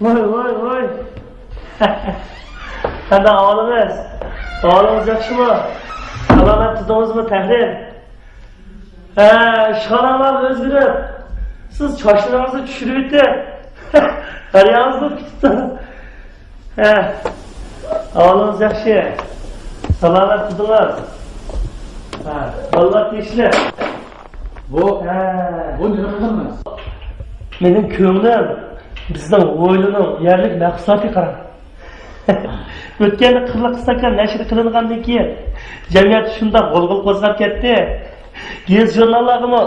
Voy. Qanday ahvolingiz? Ahvolingiz yaxshimi? Salomat tudingizmi, Tahrir? Shonalar o'zgarib. Siz chochlaringizni tushirib o'tdi. Qarayapsizmi kitibda? Ahvolingiz yaxshi. Salomat tudingiz. Alloh tinchli. Bu nima qilamiz? Mening ko'nglim bizning o'ylining yerlik maqsadiga qarab. O'tgan qirliq stakan nashr qilingandan keyin jamiyat shunda g'ulg'ul qo'zg'ab ketdi. Gez jurnallarimi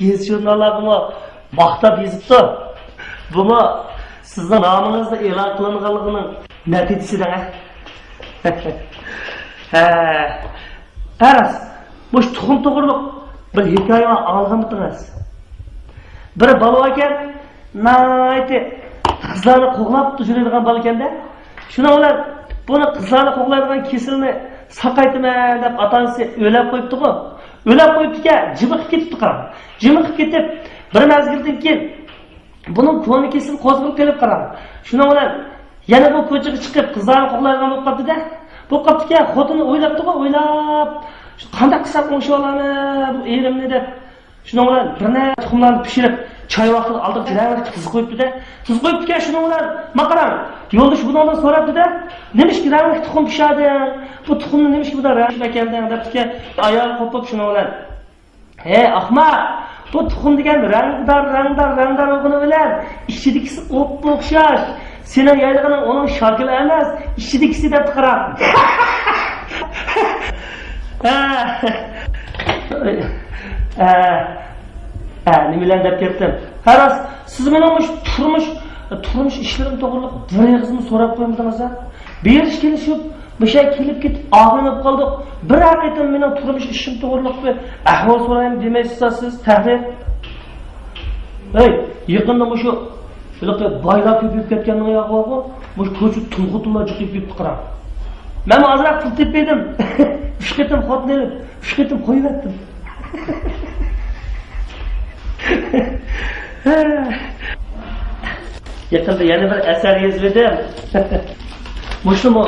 Gez jurnallarimi maqtab yozibdi. Buni sizning nomingizni e'lon qilinganligining natijasidir. Qaras, bu tuxum to'g'riliq bir hikoya olganmidingiz? Bir bola ekan, nayti qizlarni qo'g'lab turadigan bola ekanda. Shuna bilan buni qizlarni qo'g'laydigan kesilni saqaytman deb otasi o'lab qo'yibdi-ku. O'lab qo'yibdi-ku, jimiqib ketibdi qarab. Jimiqib ketib, bir mezgildan keyin buning ko'ni kesilib qo'zg'alib kelib qarab. Shuna bilan yana bu ko'chaga chiqib qizlarni qo'g'laydigan bo'lib qoldi-da. Bu qopga xotini o'ylabdi-ku, o'ylab qanday qilsam o'sha olani bu erimni deb shuna bilan birna tuxumlarni pishirib choy vaqtida oldiq jiravak tuz qo'yibdi-da. Tuz qo'yibdi-ku, shuna bilan maqaram. Yo'ldosh bundan so'rabdi-da, "Nimishki ravak tuxum pishadi? Bu tuxumni nimishki buda ravak ekandan?" debdi-ku. Ayol qo'pib shuna bilan, "Hey, ahmoq, bu tuxum degan rangdor o'g'ini bilan ichidagisi o'pqa o'xshash. Sening yaylig'ining uning shakli emas, ichidagisi deb qarab." Nimalar deb ketdim. Qaras, siz mening turmush ishlarim to'g'riliq bir yig'izimni so'rab qo'ymidingiz? Berish kelishib, bir şey kelib ketib, og'rinib qoldik. Bir haqiqatan mening turmush ishim to'g'riliq bir ahvol so'rayman demaysiz siz, Tahrir? Hey, yaqinda shu shunaqa boylar ko'payib ketgandan yo'qmi? Bu ko'cha tunqutlar chiqib ketib qarab. Men hozir pul tepdim. 3 qatim xotni olib, 3 qatim qo'yib etdim. Yaqinda yana bir asar yozdim. Mushumi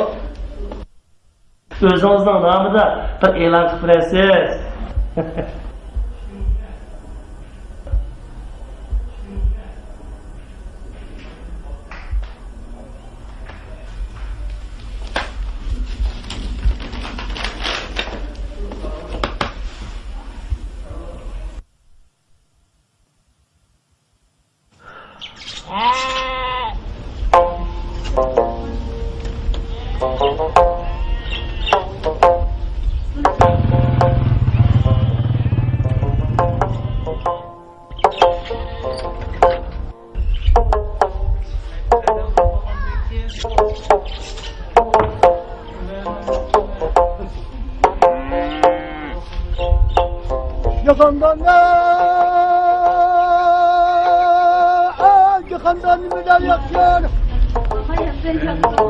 o'zingizning nomida bir e'lon qilib berasiz. Yakandan neler yapıyor? Hayır, ben yapmam.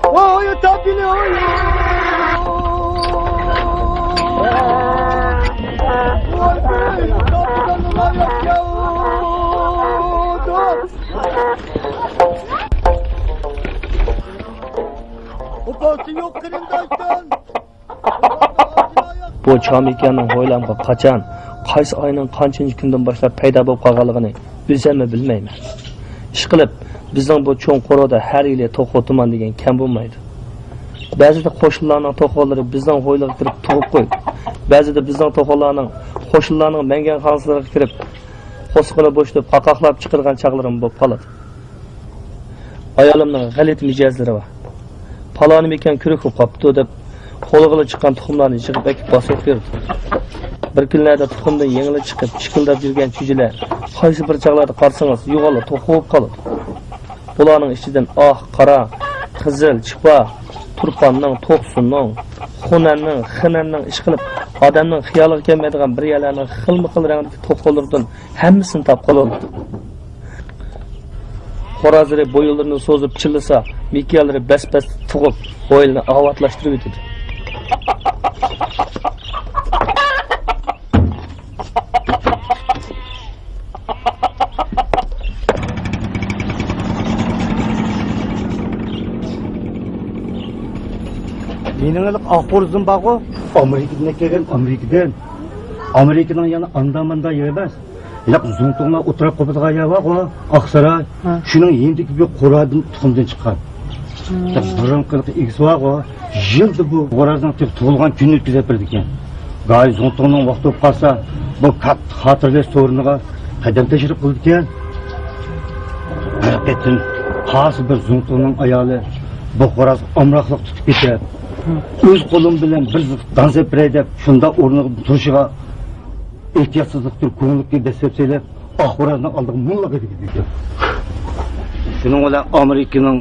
Oy tabii oy. Oy kapıdan neler yapıyor? O parti yok kırımdaştan. Bu Çamikanning o'ylamga qachon, qaysi oyning qanchinchi kundan boshlab paydo bo'lib qolganligini o'zimmi bilmayman. Ishqilib, bizning bu cho'ng qo'roda har yili to'qo tuman degan kam bo'lmaydi. Ba'zida qo'shinlarning to'qolari bizning ho'yliga kirib tug'ib qo'ydi. Ba'zida bizning to'qollarning qo'shinlarning mangan xonalariga kirib, qo'sqini bo'shlab, qaqoqlab chiqargan chaqlarim bo'lib qoladi. Ayolimning g'alit mijozlari bor. Paloni ekan kurik bo'lib qopti deb qo'liga chiqqan tuxumlarni chiqib ekib bosib berdi. Bir kunlarda tuxumdan yengili chiqib, chiqildab yurgan chujilar qaysi bir chaqlarda qarsangiz yo'g'olib to'xib qoladi. Bularning ichidan qora, qizil, chipa, turpanning, to'qsunning, xunanning, xinanning ish qilib, odamning xiyoliga kelmaydigan bir yalarning xilma-xil rangdagi to'qollardan hammasini topib oldi. Xo'razlari bo'yinlarini so'zib chillasa, mikyalari bas-bas tug'ib, bo'yinni ovatlashtirib o'tdi. Mening Akboruzum bağı Amerikadan kelgan, Amerikadan. Amerikadan yana andamanda emas. Ilaq Zungtongda o'tirib qopadigan yer bor, Oqsaroy. Shuning yendiki bir qo'radan tuxumdan chiqqan. Burunqiliq egisi bor, yilda bu qo'razning tug'ilgan kunni o'tkazib berdi ekan. G'ay Zungtongning vaqti bo'lib qolsa, bu xotirlash o'rniga qadam tashrif qildi ekan. Haqiqatan xos bir Zungtongning ayoli bu qo'raz omroqliq tutib ketadi. O'z qo'lim bilan bir dansab beray deb shunda o'rniga turishiga ehtiyotsizlikdir, ko'ngillikka dastlab söylab, axborotni oldiga mullaga ketdi. Shuning bilan Amerikaning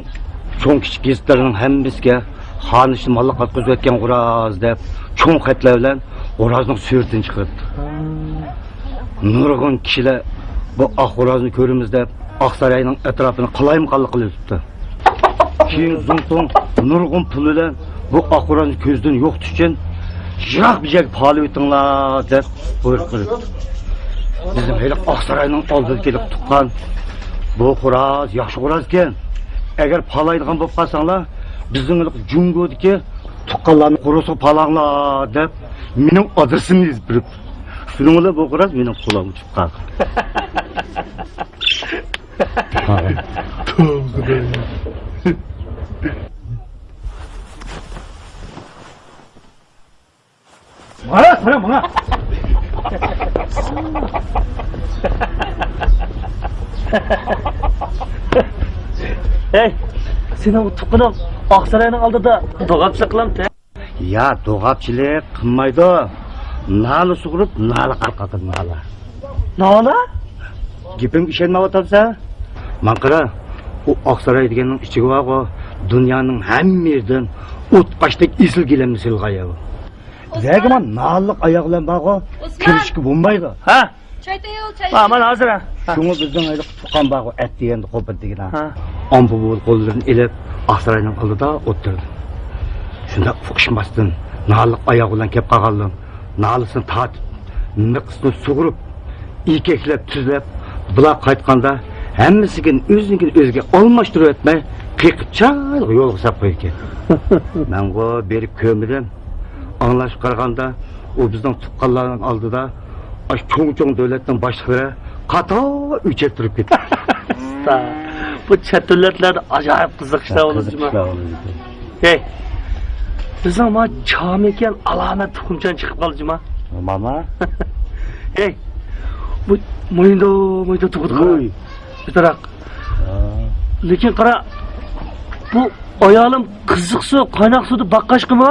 cho'ng kichik gazetlarining hammasiga xonishni molla qatqizib o'tgan qo'raz deb cho'ng xatlar bilan qo'razning suratini chiqardi. Nurg'un kishilar bu axborozni ko'ramiz deb Oqsaroyning atrofini qalayimqonlik qilibdi. Keyin Zungtong nurg'un pul bilan bu axborotni ko'zdan yo'qotish uchun yiroq bir joyga olib o'tinglar deb buyruq qildi. Bizim hele Oqsaroyning oldiga kelib tuqqan bu qo'raz yaxshi qo'raz ekan. Agar palaydigan bo'lib qolsanglar, bizning Jungodagi tuqqanlarni qo'rasiga palanglar deb mening adresimni yozib berib. Shuning bilan bu qo'raz mening qo'limga tushib qoldi. Bana. Hey, senin bu tuqqaning Oqsaroyning oldida do'g'apchilik qilamdi. Ya do'g'apchilik qilmaydi. Nali sug'urib, nali qarqatib nali. Nala? Gapimga ishonmayapsan? Men qara, u Oqsaroy deganning ichiga bor, dunyoning hamma yerdan o'tqashdek esil gilamni silg'aya. Zagiman nalliq oyoqlar bor, kirishga bo'lmaydi. Ha? Çay tayyor, çay. Ha, men hozir. Shunga bizning ayliq tuqqan bor, at deganda qo'pit degan. Ambu bu qo'llarini ilib, Oqsaroyning oldida o'tirdi. Shunda fuqishmasdan nalliq oyoq bilan kelib qolgandim. Nalisini tatib, niqisini sug'urib, ikeklab, tuzlab, bular qaytganda hammasiga o'zinikini o'ziga almashtirib o'tmay, qiqchal yo'lga sap qo'ygan. Men bu berib ko'midim. Anlaşıp qaraganda, o bizden tuqqanlarning oldida, cho'ng davlatning boshliqlari qator o'chib turib ketdi. Bu chet davlatlarda ajoyib qiziqishlar bo'ladi. Hey, bizning ma cham ekan alomat tuxumchan chiqib qoldi juma. Mama. Hey, bu mo'yinda tug'di. Bitaroq. Lekin qara, bu ayolim qiziq suv, qaynoq suvni baqqashqimi?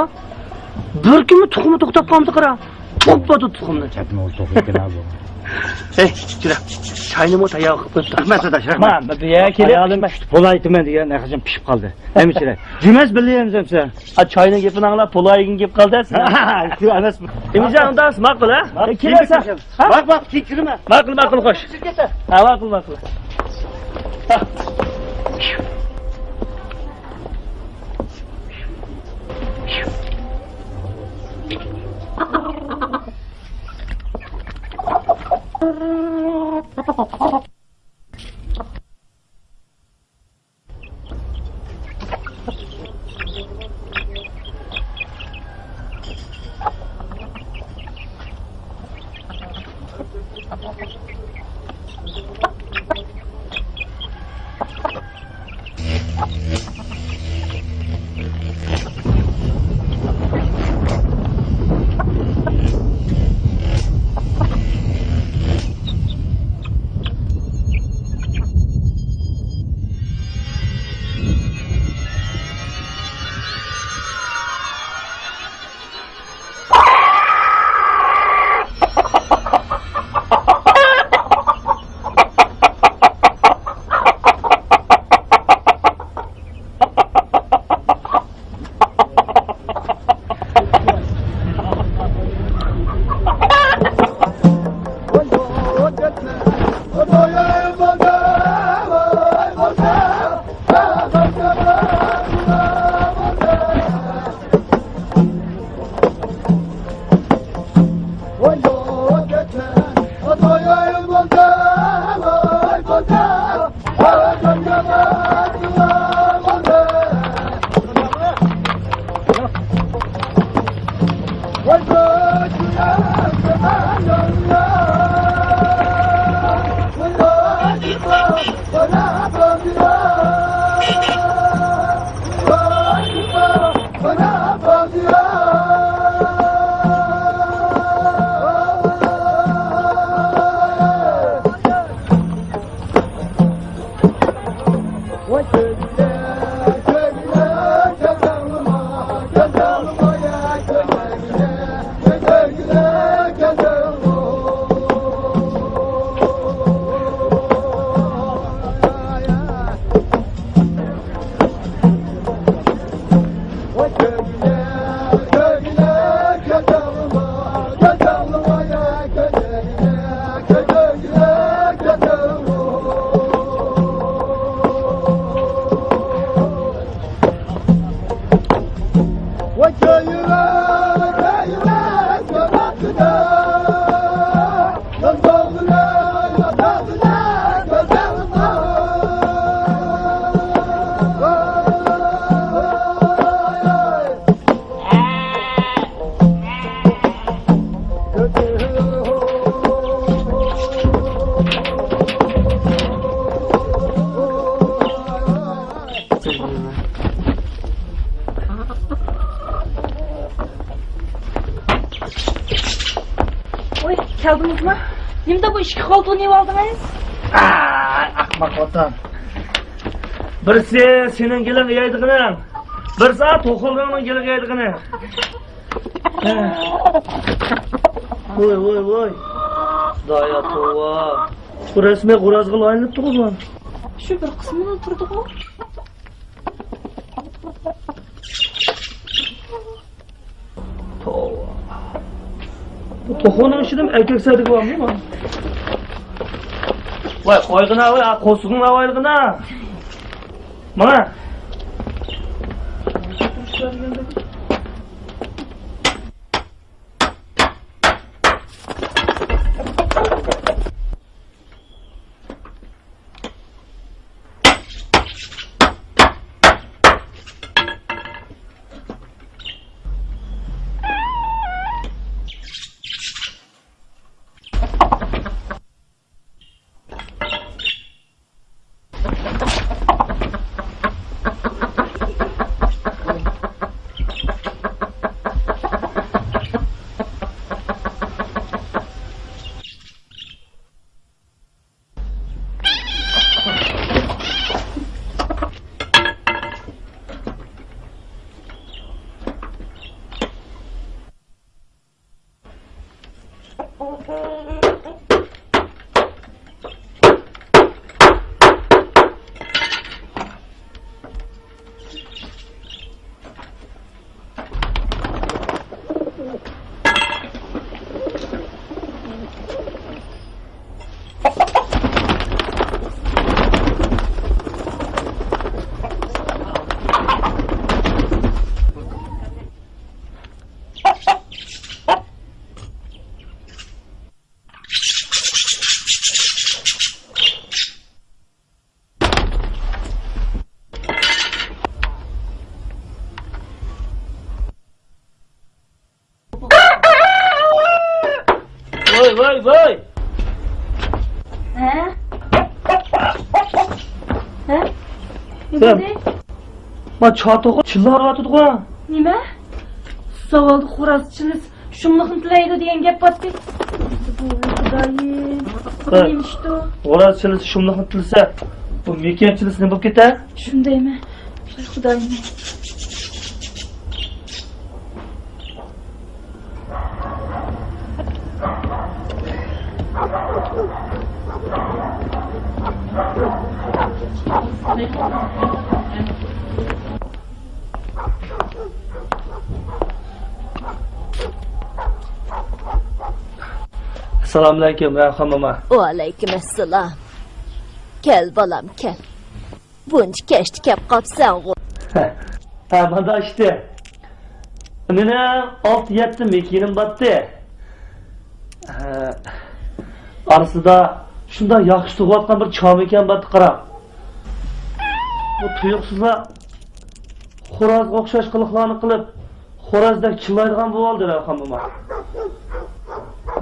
Bir kunmi tuxumni to'xtab qoldi qara. To'padi tuxumni. Chapni o'lto'qib bu. Hey, jira. Chayni mo tayoq qilib qo'yibdi. Rahmat adash, rahmat. Men bu yerga kelib, polaytman degan naqashim pishib qoldi. Hemishira. Jumas bilyapsan sen. ha chayning gapini anglab, po'laygin gap qoldi-san. Shu emasmi? Emirjon, undan ma'qul, ha? Kelasan. Bak, kechirma. Ma'qul, qo'sh. Ha, ma'qul. Oy, geldiniz mi? Şimdi bu iki koltuğu niye aldınız? Ahmak vatan. Birisi senin gelin yaydıgını. Birisi to'qilganning gelin yaydıgını. Voy. Daya tova. Bu resmi Qo'razg'il aylanib turibman. Şu bir kısmını oturduk mu? Tova. Bu to'qilning ichida erkak saydi bormi? Voy, qo'yg'ina voy, qo'sug'ina voyg'ina. Mana. Voy. He? He? Ne Sen- dedi? Ma çatoqqa chillar atdi-ku. Nima? Savolni xo'rozchimiz shumliqni tilaydi degan gap bor-ku. Bu xudoyim. Neymiş bu? Qo'razchilik shumliqni tilsa, bu mekanchilik nima bo'lib ketar? Shundaymi? Xudoyim. Assalomu alaykum, Rayhon mama. Aleykümselam. Gel balam gel. Bunca keçti kep kapsan o. Ha, mana işte. Meni 6-7 mekinim batdi. Arasida shunda yaxshi tug'ayotgan bir chom ekan batdi qarab. Bu tuyuqsizlar xo'rozga o'xshash qiliqlarni qilib, xo'rozdek chillaydigan bo'ldi Rayhon mama.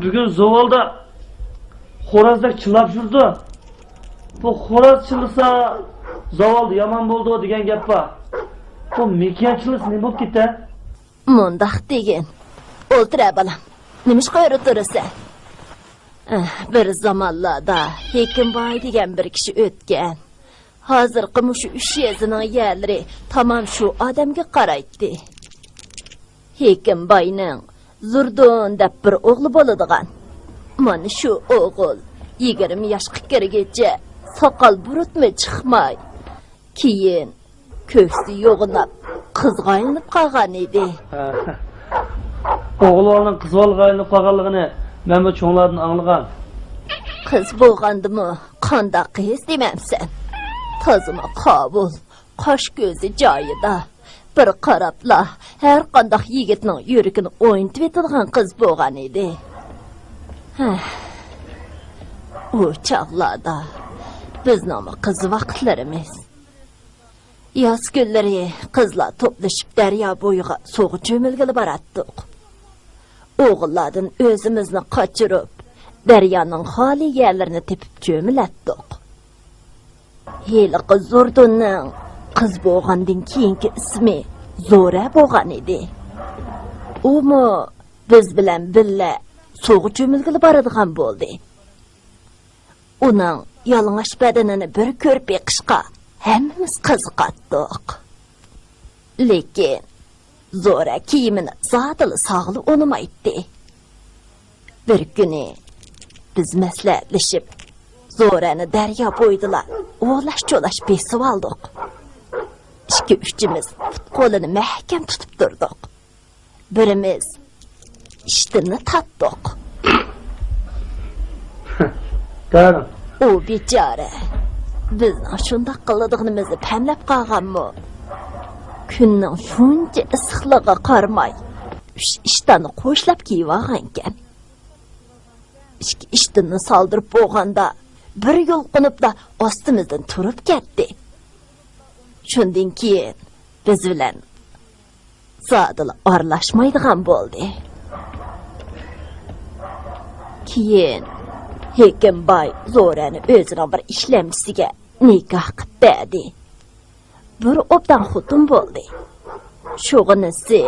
Bugun Zovalda xo'rozdek chillab yurdi. bu xo'roz chilisa zavoldi yomon bo'ldi degan gap bor. Bu mekan chilisa nima bo'lib ketdi? Mundaq degin. O'tira balam. Nimish qo'yib turasan? Bir zamonlarda Hekimboy degan bir kishi o'tgan. Hozirgi mushu 3 yezining yerlari tamam shu odamga qaraydi. Hekimboyning Zurdun deb bir o'g'li bo'ladigan. Mana shu o'g'il 20 yoshga kirgacha soqol burutmi chiqmay, keyin ko'ksi yo'g'inab qizg'ayinib qolgan edi. O'g'ilning qizg'ayinib qolganligini men bu cho'nglardan anglagan. Qiz bo'lgandimi, qanday qiz demamsan? Tozima qabul, qosh ko'zi joyida. Bir qarabla har qanday yigitning yuragini o'yintib etadigan qiz bo'lgan edi. O çağlarda bizning qiz vaqtlarimiz. Yoz kunlari qizlar to'plashib daryo bo'yiga so'g'ib cho'milgili boratdik. O'g'illardan o'zimizni qochirib, daryoning xoli yerlarini tepib cho'milatdik. Heliqi Zurdunning qiz bo'lgandan keyingi ismi Zo'ra bo'lgan edi. Umi biz bilan billa so'g'ib cho'milgili boradigan bo'ldi. Uning yalang'och badanini bir ko'rib beqishqa hammamiz qiziqatdik. Lekin Zo'ra kiyimini zotili sog'li unimaydi. Bir kuni biz maslahatlashib Zo'rani daryo bo'yidilar o'g'lash-cho'lash besib oldik. 2-3imiz qo'lini mahkam tutib turdik. Birimiz ishtini tatdik. Qani? O bechora bizning shunday qiladiganimizni pamlab qolganmi? Kunning shuncha issiqligiga qaramay, ishtani qo'shlab kiyib olgan ekan. Ishtini soldirib bo'lganda bir yulqinibda ostimizdan turib ketdi. Shundan keyin biz bilan zodil aralashmaydigan bo'ldi. Keyin Hekimboy Zo'rani o'zining bir ishlamchisiga nikoh qilib berdi. Bir obdan xotin bo'ldi. Shug'inisi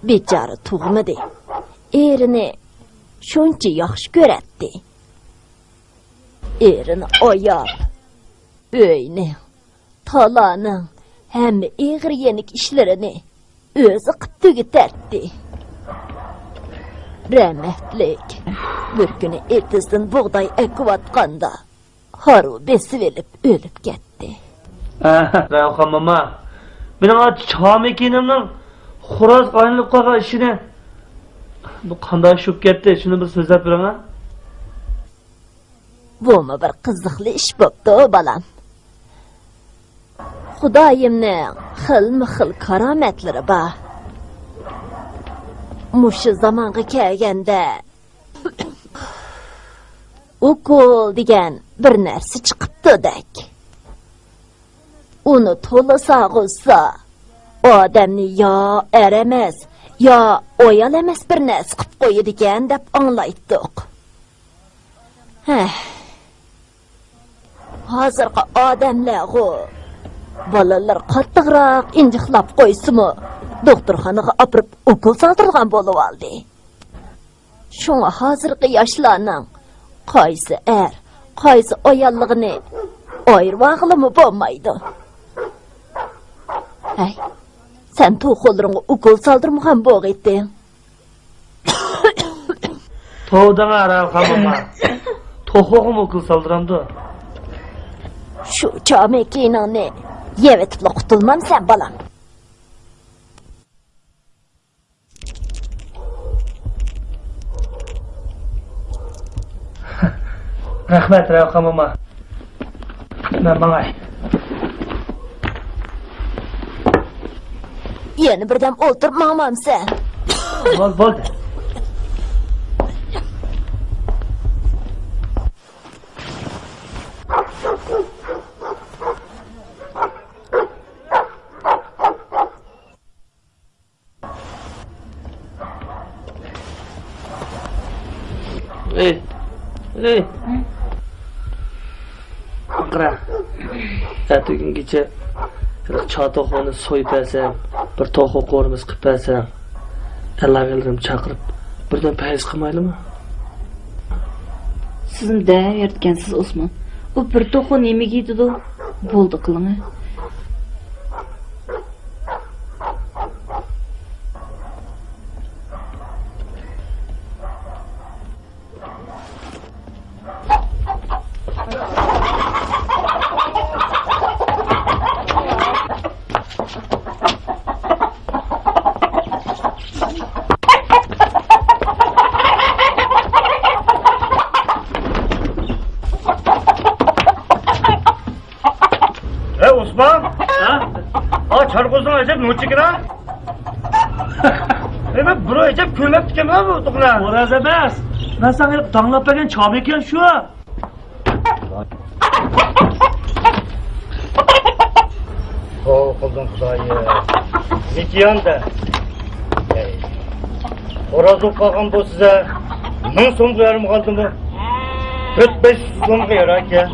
bechora tug'madi. Erini shuncha yaxshi ko'ratdi. Erini oyab, uyni, talaning hamma ig'ir yenik ishlarini o'zi qilib tugatdi. Rahmatlik bir kuni etizdan bug'doy ekvatganda haru besib elib o'lib ketdi. Rayhon mama, mening chomekinimning xo'roz qaynilib qolgan ishini bu qanday shub ketdi? Shuni bir so'zlab bering. Bumi bir qiziqli ish bo'pti, balam. Xudoyimning xilma-xil karomatlari bor. Mushu zamonga kelganda ukol degan bir narsa chiqibdi-dak. Uni to'la sog'ilsa, odamni yo aramas, yo o'yal emas bir narsa qilib qo'yadi ekan deb anglaydik. Hozirgi odamlar bolalar qattiqroq injiqlab qo'ysimi, doktorxonaga olib ukol soldirgan bo'lib oldi. Shunga hozirgi yoshlarning qaysi qaysi oyalligini ayirvag'ilimi bo'lmaydi. Hey, sen to'qolringga ukol soldirmagan bo'g'itding. To'danga Rayhon mama. To'qog'im ukol soldiramdi. Shu chomekiningni yevetib qutulmamsan balam. Rahmat Rayhon mama. Men bangay. Yana birdan o'ltirib maqmamsan. Bo'ldi. Ertesi gün gece çağ tohumunu soyup etsem, bir tohum korumuz kıp etsem, Allah'ım çakırıp birden payız kılmaylı mı? Sizin de yertkensiz Osman. O bir toxu nemi giydi de buldu kılını. Osman! Ha? Aa çarkozun acaba ne çıkır ha? Ben buru acaba köylep dikem ha bu tukuna. Oraz emas. Ben sana tanlap bergen çam eken şu. Sağ kıldın Xudoyi. Nekiyan da. Oraz o'qagan bu size. 1000 so'm qo'yarim qoldimi? 4-5 so'm qo'yar aka.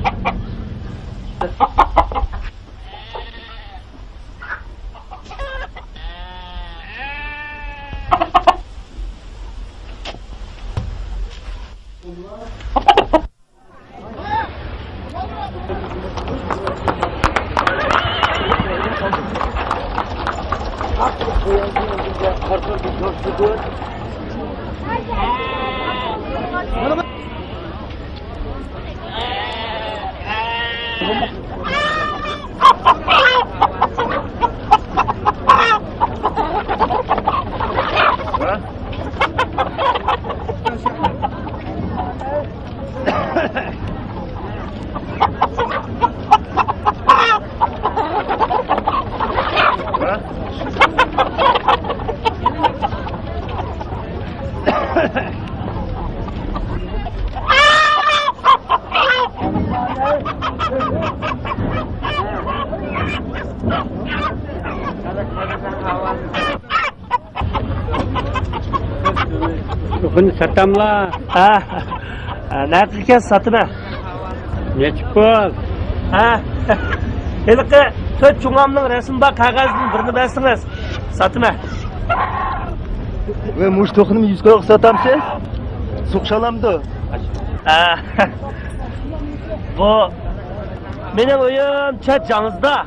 Bunu satamla. Ha. Ne kılken satıma. Neçik bol. Ha. Helikı töt çuğamның resim bak kağızın birini versiniz. Satıma. Ve muş toxunum 100 koyuq satamsiz? Suqşalamdı. Ha. Bu benim oyum çet canınızda.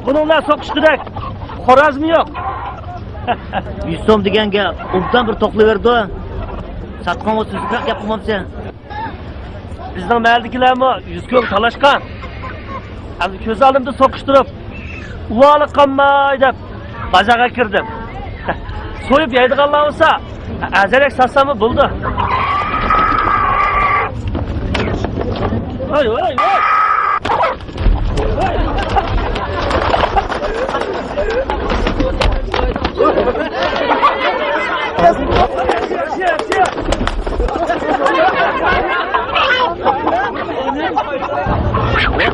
Bununla sokuşturek. Xoraz mı yok? 100 so'm degan gap. Obdan bir to'qlayverdi. Satqan o so'zlar gap qilmamsan. Bizden mahaldagilar mı 100 ko'k talashgan. Hadi ko'z oldimda sokuşturup uvali qolmay deb bajaga kirdim. So'yib yeydiganlar bo'lsa, azalak satsami bo'ldi. Voy voy voy.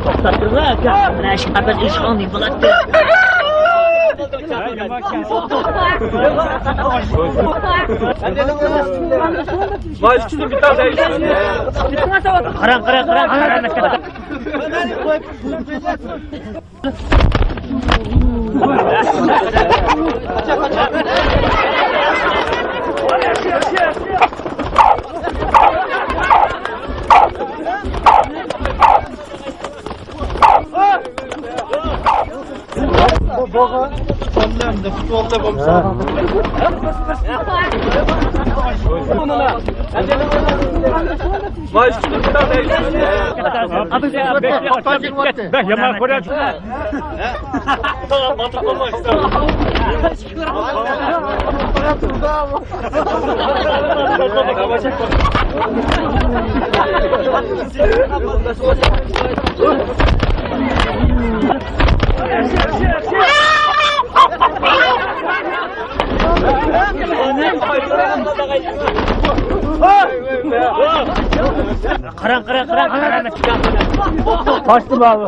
To'xtattirma aka. Mana shu qadar ish qilmay bo'ladi. Vay üstünü bir tane değiştirsin. Qarang, qarang, qarang. Vay üstünü bir tane değiştirsin. Ben yemek koyacağım. Tamam batık olmak istedim. Qarang, qarang, qarang. Kaçtım abi.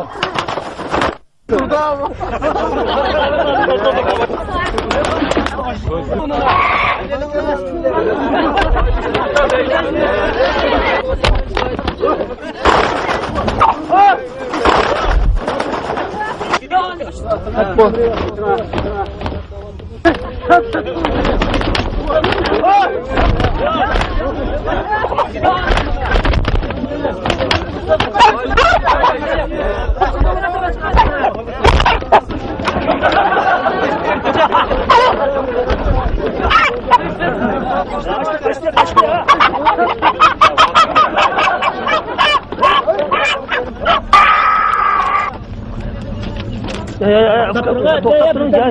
To'xtab turing, ya.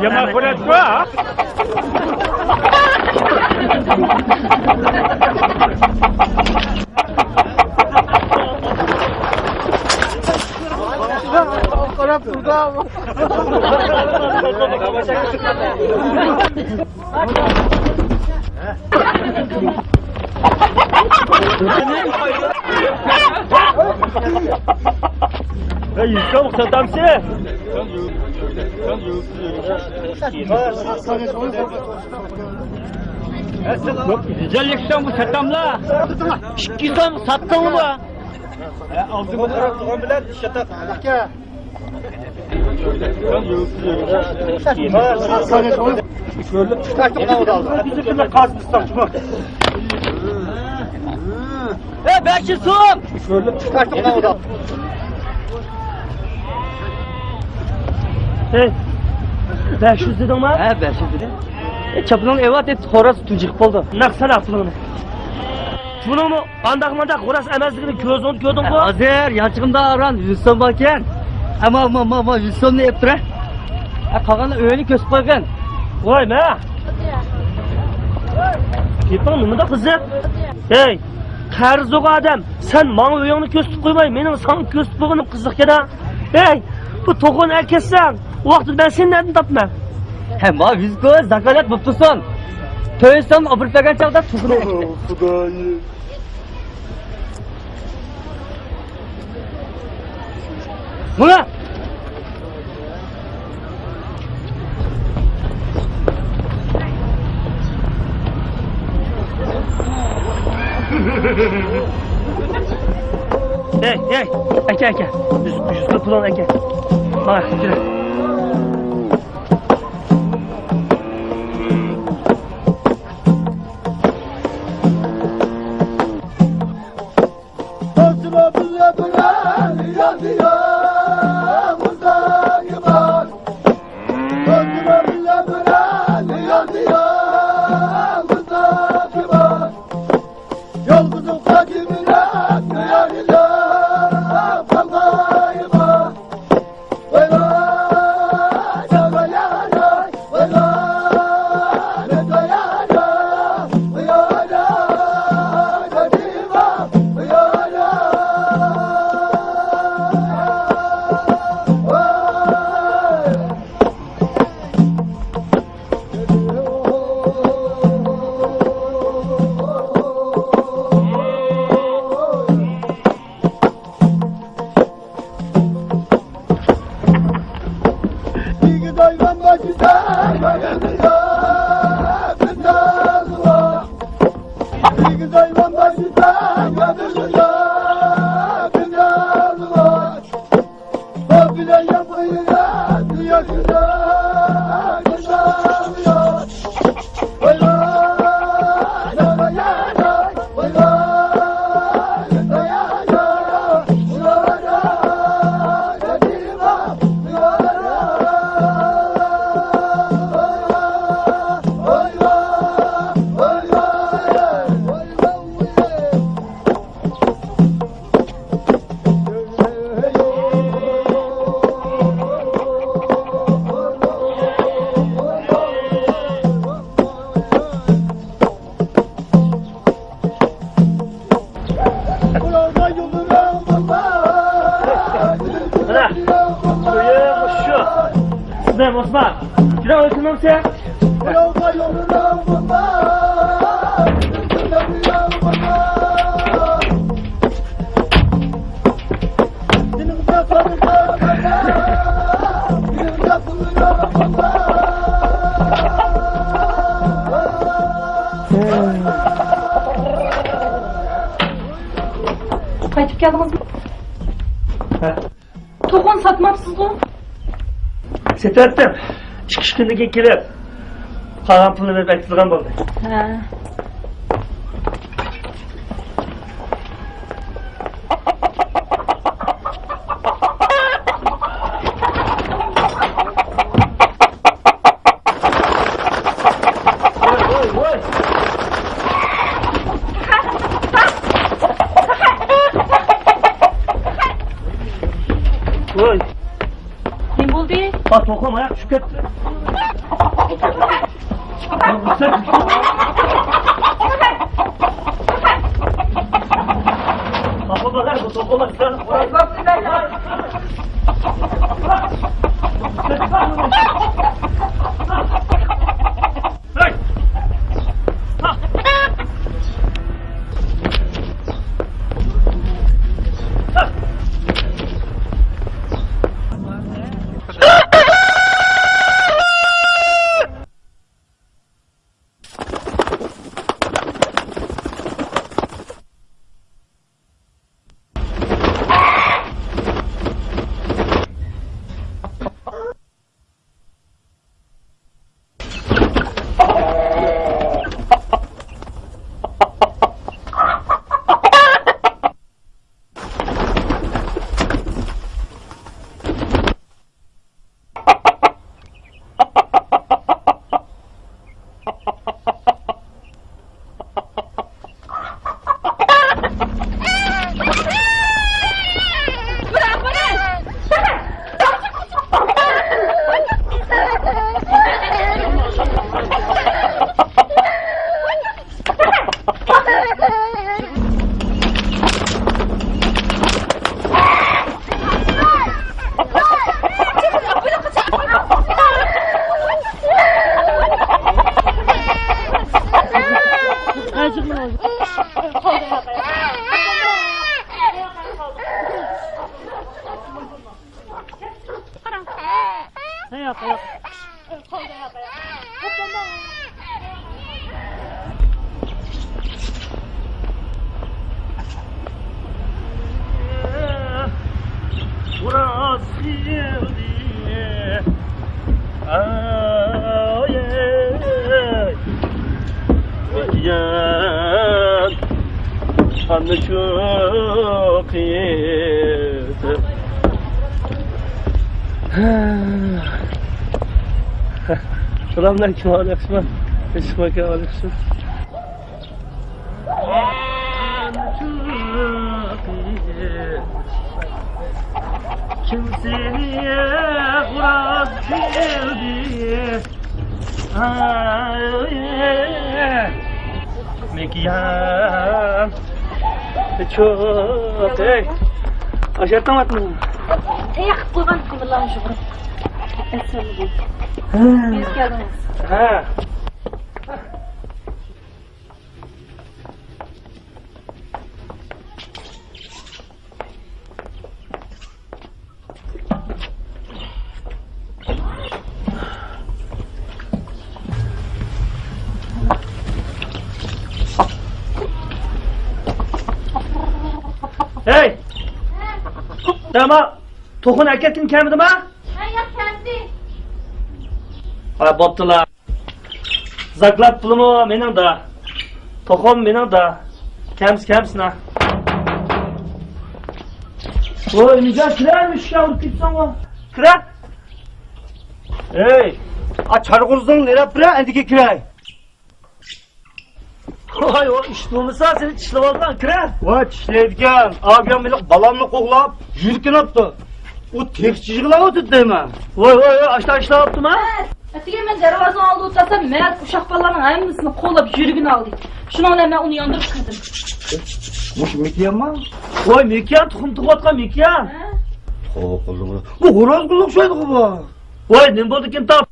Yomon ko'radi-ku, ha? Yusuf satamsi. Güzellik son bu satamla. 2 so'm sotdingmi bu? Aldığımı qarab turgan bilan shatak. Aka. He 500 so'm. Hey. 500 dedingmi? He 500 dedi. Çapının evat et xo'roz tujik oldu. Naqsana pulingni. Pulingni qandaq-mandaq xo'ras emasligini ko'zingni ko'rding-ku? Hozir yanchig'imda aran 100 so'm bor ekan. Ama 100 so'mni yeb tura. Qolganini o'yini ko'sib qo'ygan. Voy, ma. Keping nimada qizib? Hey, qarz yo'q odam. Sen menga o'yingni ko'rsatib qo'ymay, mening sana ko'rsatib qo'yganim qiziq-da. Hey, bu to'g'on akasan. Vaqtida ben sendan topman. Hem ma 100 ko'z zakalat bo'ptisan. To'ysam obirtagan chaqda tuqni. Xudoyim. Buna. Hey, aka. Yüzlü pulun aka. Bak, yürü. Osman. Şuraya oturmam sen. geldiniz mi? To'g'on satmabsiz-ku? Setettim. Chiqish kuniga kelib, qolgan pulni berib aytilgan bo'ldi. Ha. Voy, Nima bo'ldi? bak to'qim oyoq tushib ketdi. To'qimlar bu to'qimlar. Selamünaleyküm aleyküm. Teşekkür aleyküm. Kimseye kuraz geldi. Mekiyan çok ey. Aşağıdan atma. Yakıp koygan kıvırlan şu. Esrarlı değil. Biz geldiniz. Ha. Hey! Tamam. Tohun erkektin kemidim ha? Ha ya kendi. Ha boptular. Zaklat pulumu mening da. Tohum mening da. Kemsin ha. Oy nice kiraymış ya gitsen o. Kira? Hey! A çargızdın nereye bire endiki kiray? Oy o iş bulmasa seni çişlep aldan kira. Vay çişleydiken abiyam bilik balamını koklap yürükken attı. O tek çizgiler oturdu değil mi? Oy aşağı yaptım ha. Atiga men darvozani oldida o'tirsam, men uşaq balalarning hammasini qo'llab yurgini oldik. Shuni bilan men uni yondirib kirdim. Muş Mekiyan mı? Oy Mekiyan tuxum tug'ayotgan Mekiyan. Bu horoz kılık şeydi bu. Oy nima bo'ldi ekan tap?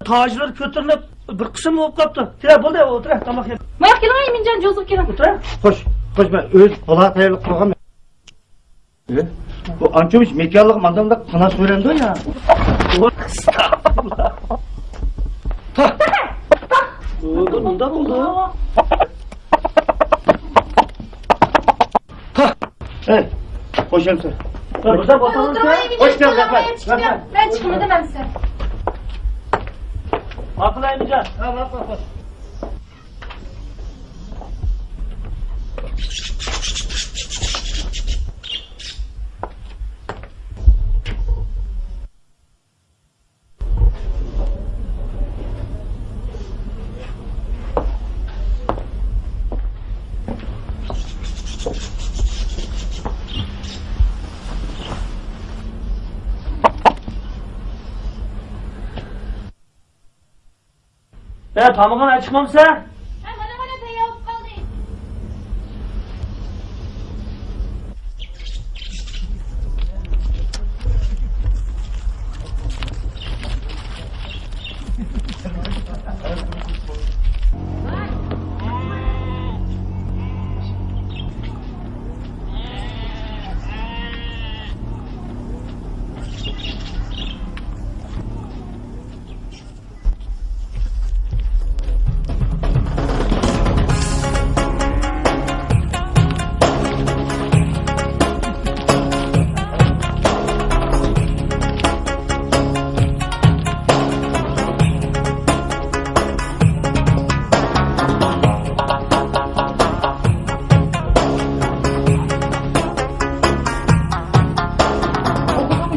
Tojlar ko'tarilib bir qism bo'lib qolibdi. Kira bo'ldi, o'tir, tomoq yeb. Moyoq keling, menjon cho'zib keling. O'tir. Hoş ben öz kulağa tayarlık kurgam. Bu ançomuş Mekiyanlık mandamda kına söylendi ya. Estağfurullah. Oldu, bundan oldu. Evet. Koşamsın. Burada batalım sen. Hoş geldin Zafer. Zafer. Ben çıkım edemem size. Atılaymayacağız. Ya tamamına çıkmamsa? Ha mana tayyor qoldi.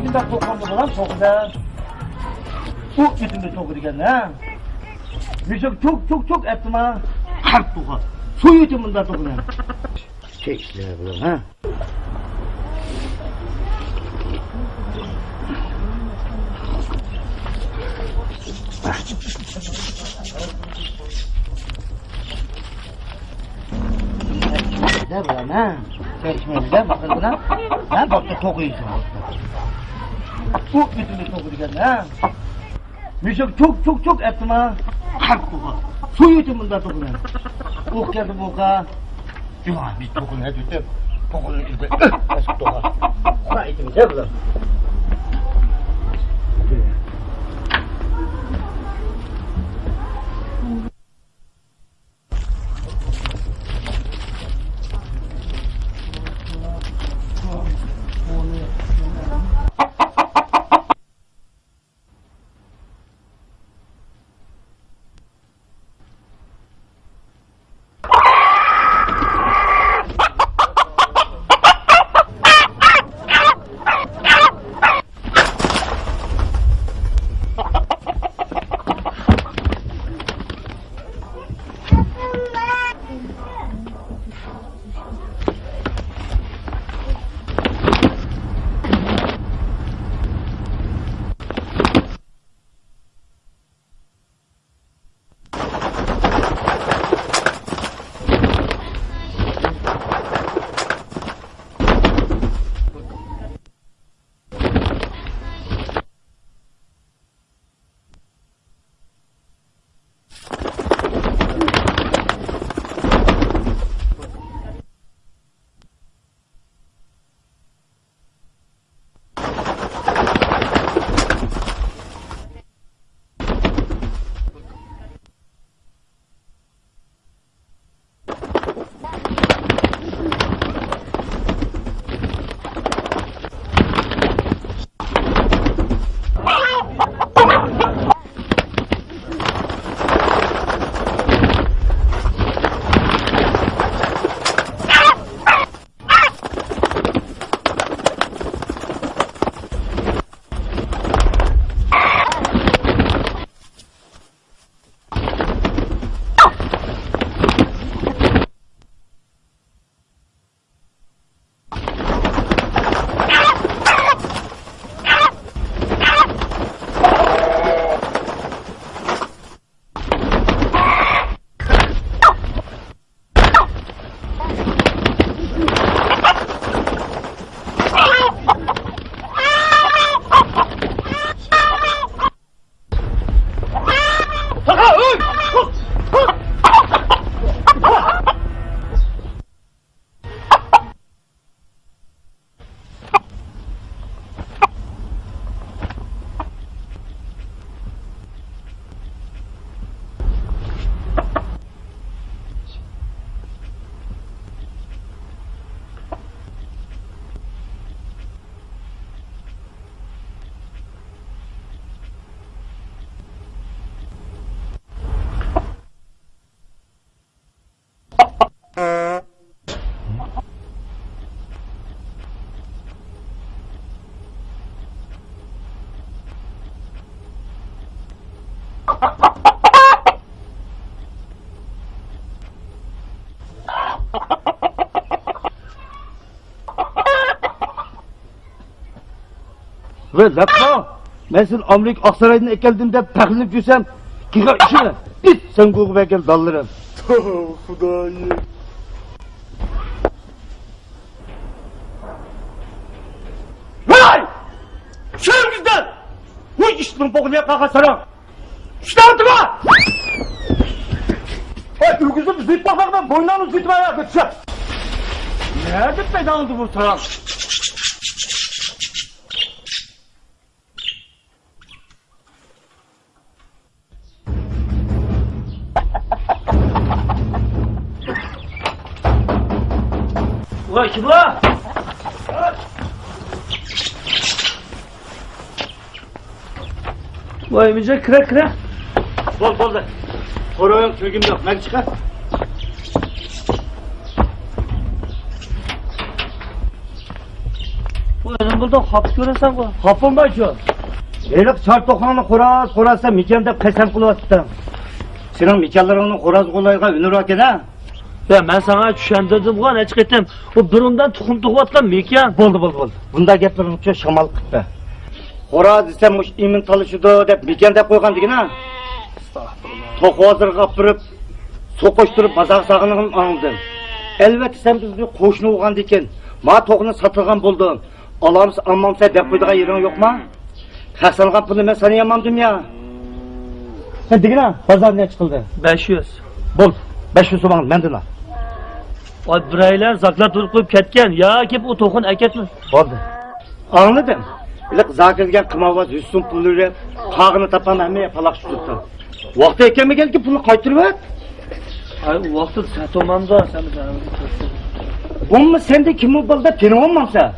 Bundan tokandı falan tokudan. Bu bütünde toku diken ha. Müzik çok ettim ha. Harp toku. Su yutum bundan tokudan. Şey işler bulan ha. Ne bulan ha? Sen içmeyince bakın buna. Ha bakta toku yiyorsun. Bu bütünde toku diken ha. Müzik çok ettim ha. Harp toku. Su yutum bundan tokudan. Ok geldi boka. Cuma biz tokunu ne tutup. Tokunun izle. Nasıl toka. Kura itimiz ne bulan. Ve lapma, ben sen Amerika Aksaray'dan ekeldiğimde peklinip gürsem, kika işine, git sen kokup ekel dallarım. Xudayım. Vay! Şöyle bu işin boğuluya kalkasana! İşte altıma! Ay, ürgüzüm zıt bakmakla boynağını zıtma ya, götürse! Nerede bedandı bu sana? Ulan kim la? Vay Emice kıra kıra. Bol da. Sonra yok, çöküm yok, ben çıkar. Bu önüm burada hap göresen bu. Hapım var şu. Elif çar tokanını korazsa mikende pesem kulattım. Senin mikenlerini koraz kolayga ünür haken ha? Ya ben sana düşendirdim ulan açık ettim. O burundan tukum tuğatlan mekan. Boldu. Bunda geplerin uçuyor şamal kıttı. Koraz desem uç imin talışıdı dep mikende koygan digin ha? Toku hazır kaptırıp, sokoşturup bazak sağınığım anıldım. Elbette sen biz bir koşunu uğan diken. Ma tokunu satılgan buldun. Alamız almamsa dep koyduğun yerin yok mu? Kasangan bunu ben sana yamandım ya. Sen digin ha, pazar ne çıkıldı? 500. Bol, 500 soğan mendil al. Ay bireyler zaklat durup koyup ketken. Ya kep o tokun eketme. Oldu. Anladım. İlk zakirgen kımavaz üstün pulları kağını tapan emmeye palak tuttu. Vakti ekeme gel ki pulu kaytırıp et. Ay o vakti satomanda sen Onunla sen de kim balda peni olmamsa?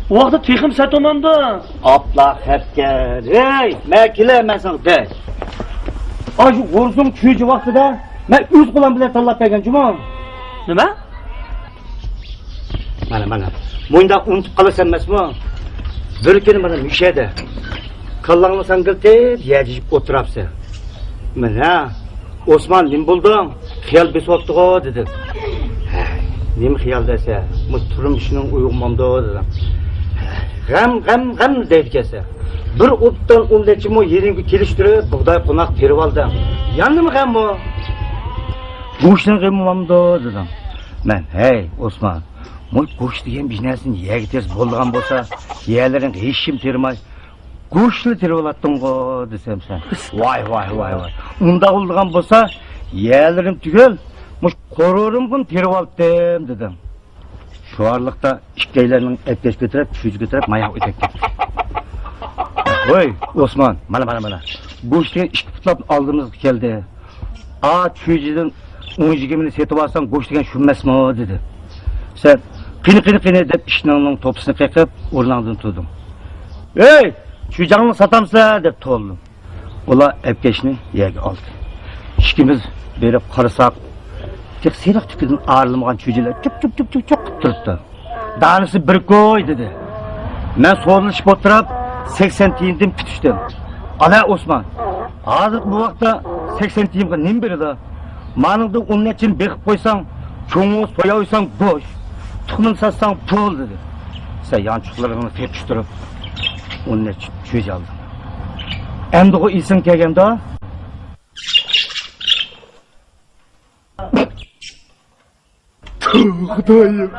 o vakti tekim satomanda. Abla hepker, hey, mekile ben sana de. Ay şu vursun çüyücü vakti de, ben üz kulağım bile tallat peygen cuma. Nime? Mana. Muyunda unutup kalırsın mesmu. Bir kere bana müşahede. Kallağını sen gültep, yecicip oturapsın. Mana, Osman nim buldum, xiyal besottu o dedim. Nim xiyal dese, bu turmuşunun uyumamda dedim. Gam deyip kese. Bir optan umleçim o yerini keliştirip, buğday konak terip aldım. Yandı mı gam o? Bu işten gımamda dedim. Ben, hey Osman, bu kuş diyen bir nesin yeye ters bolduğun bolsa, yeyelerin hiçim termay. Kuşlu terip alattın go desem sen. Vay. Unda olduğun bolsa, yeyelerim tügel, muş korurum kun terip alttım dedim. Şu arlıkta işkeylerinin etkeş götürüp, çüz götürüp, mayak ötektir. Oy Osman, mana. Bu işten işki tutlap aldığımız geldi. Çüzcüden 10 gemini setip alsan, koş degen şunmez mi dedi. Sen, kini dep işinanın topusunu kekip, orlandın tutdum. Hey, çüzcağını satamsa dep toldum. Ola epkeşini yegi aldı. İşkimiz berip karısak, tek seyrek tüküdün ağırlımağın çüzcüler çok kıptırıptı. Danısı bir koy dedi. Ben soruluşup oturup 80 tiyindim pütüştüm. Ala Osman, hazır bu vakta 80 tiyindim nem beri da. Manыңды onun için bekip koysan, çoğunu soya oysan boş, tuğunun satsan pul dedi. Sen yançıklarını tepiştirip, onun için çöz aldın. Hem de o isim kelgen de, Xudayım.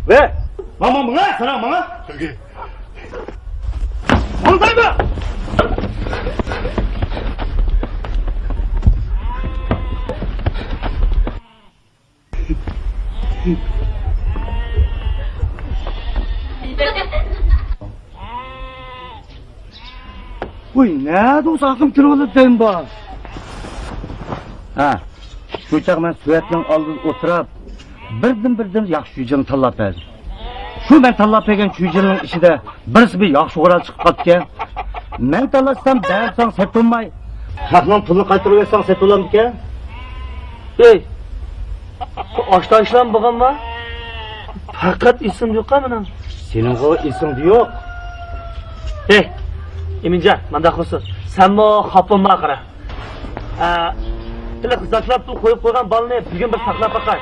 ve bana, sana bana. Buradayım mı? Uy, nerede o sakım kırılı deyim bak. Ha, şu çak ben süvetlen aldın oturup, birdim yaxşı yücünü tallap verdim. Şu ben tallap egen yücünün içinde birisi bir yaxşı oral çıkıp katıken, ben tallatsam beğensen set olmay, haklan pulunu kaytırıversen set olan diken. Hey, bu açta işlem bakan var. Fakat isim yok ha benim. Senin o isim yok. Hey, Emincan, manda qilsin. Senmi xafa qara. Tilla zaklab qo'yib qo'ygan balni bugun bir saqlab qo'y.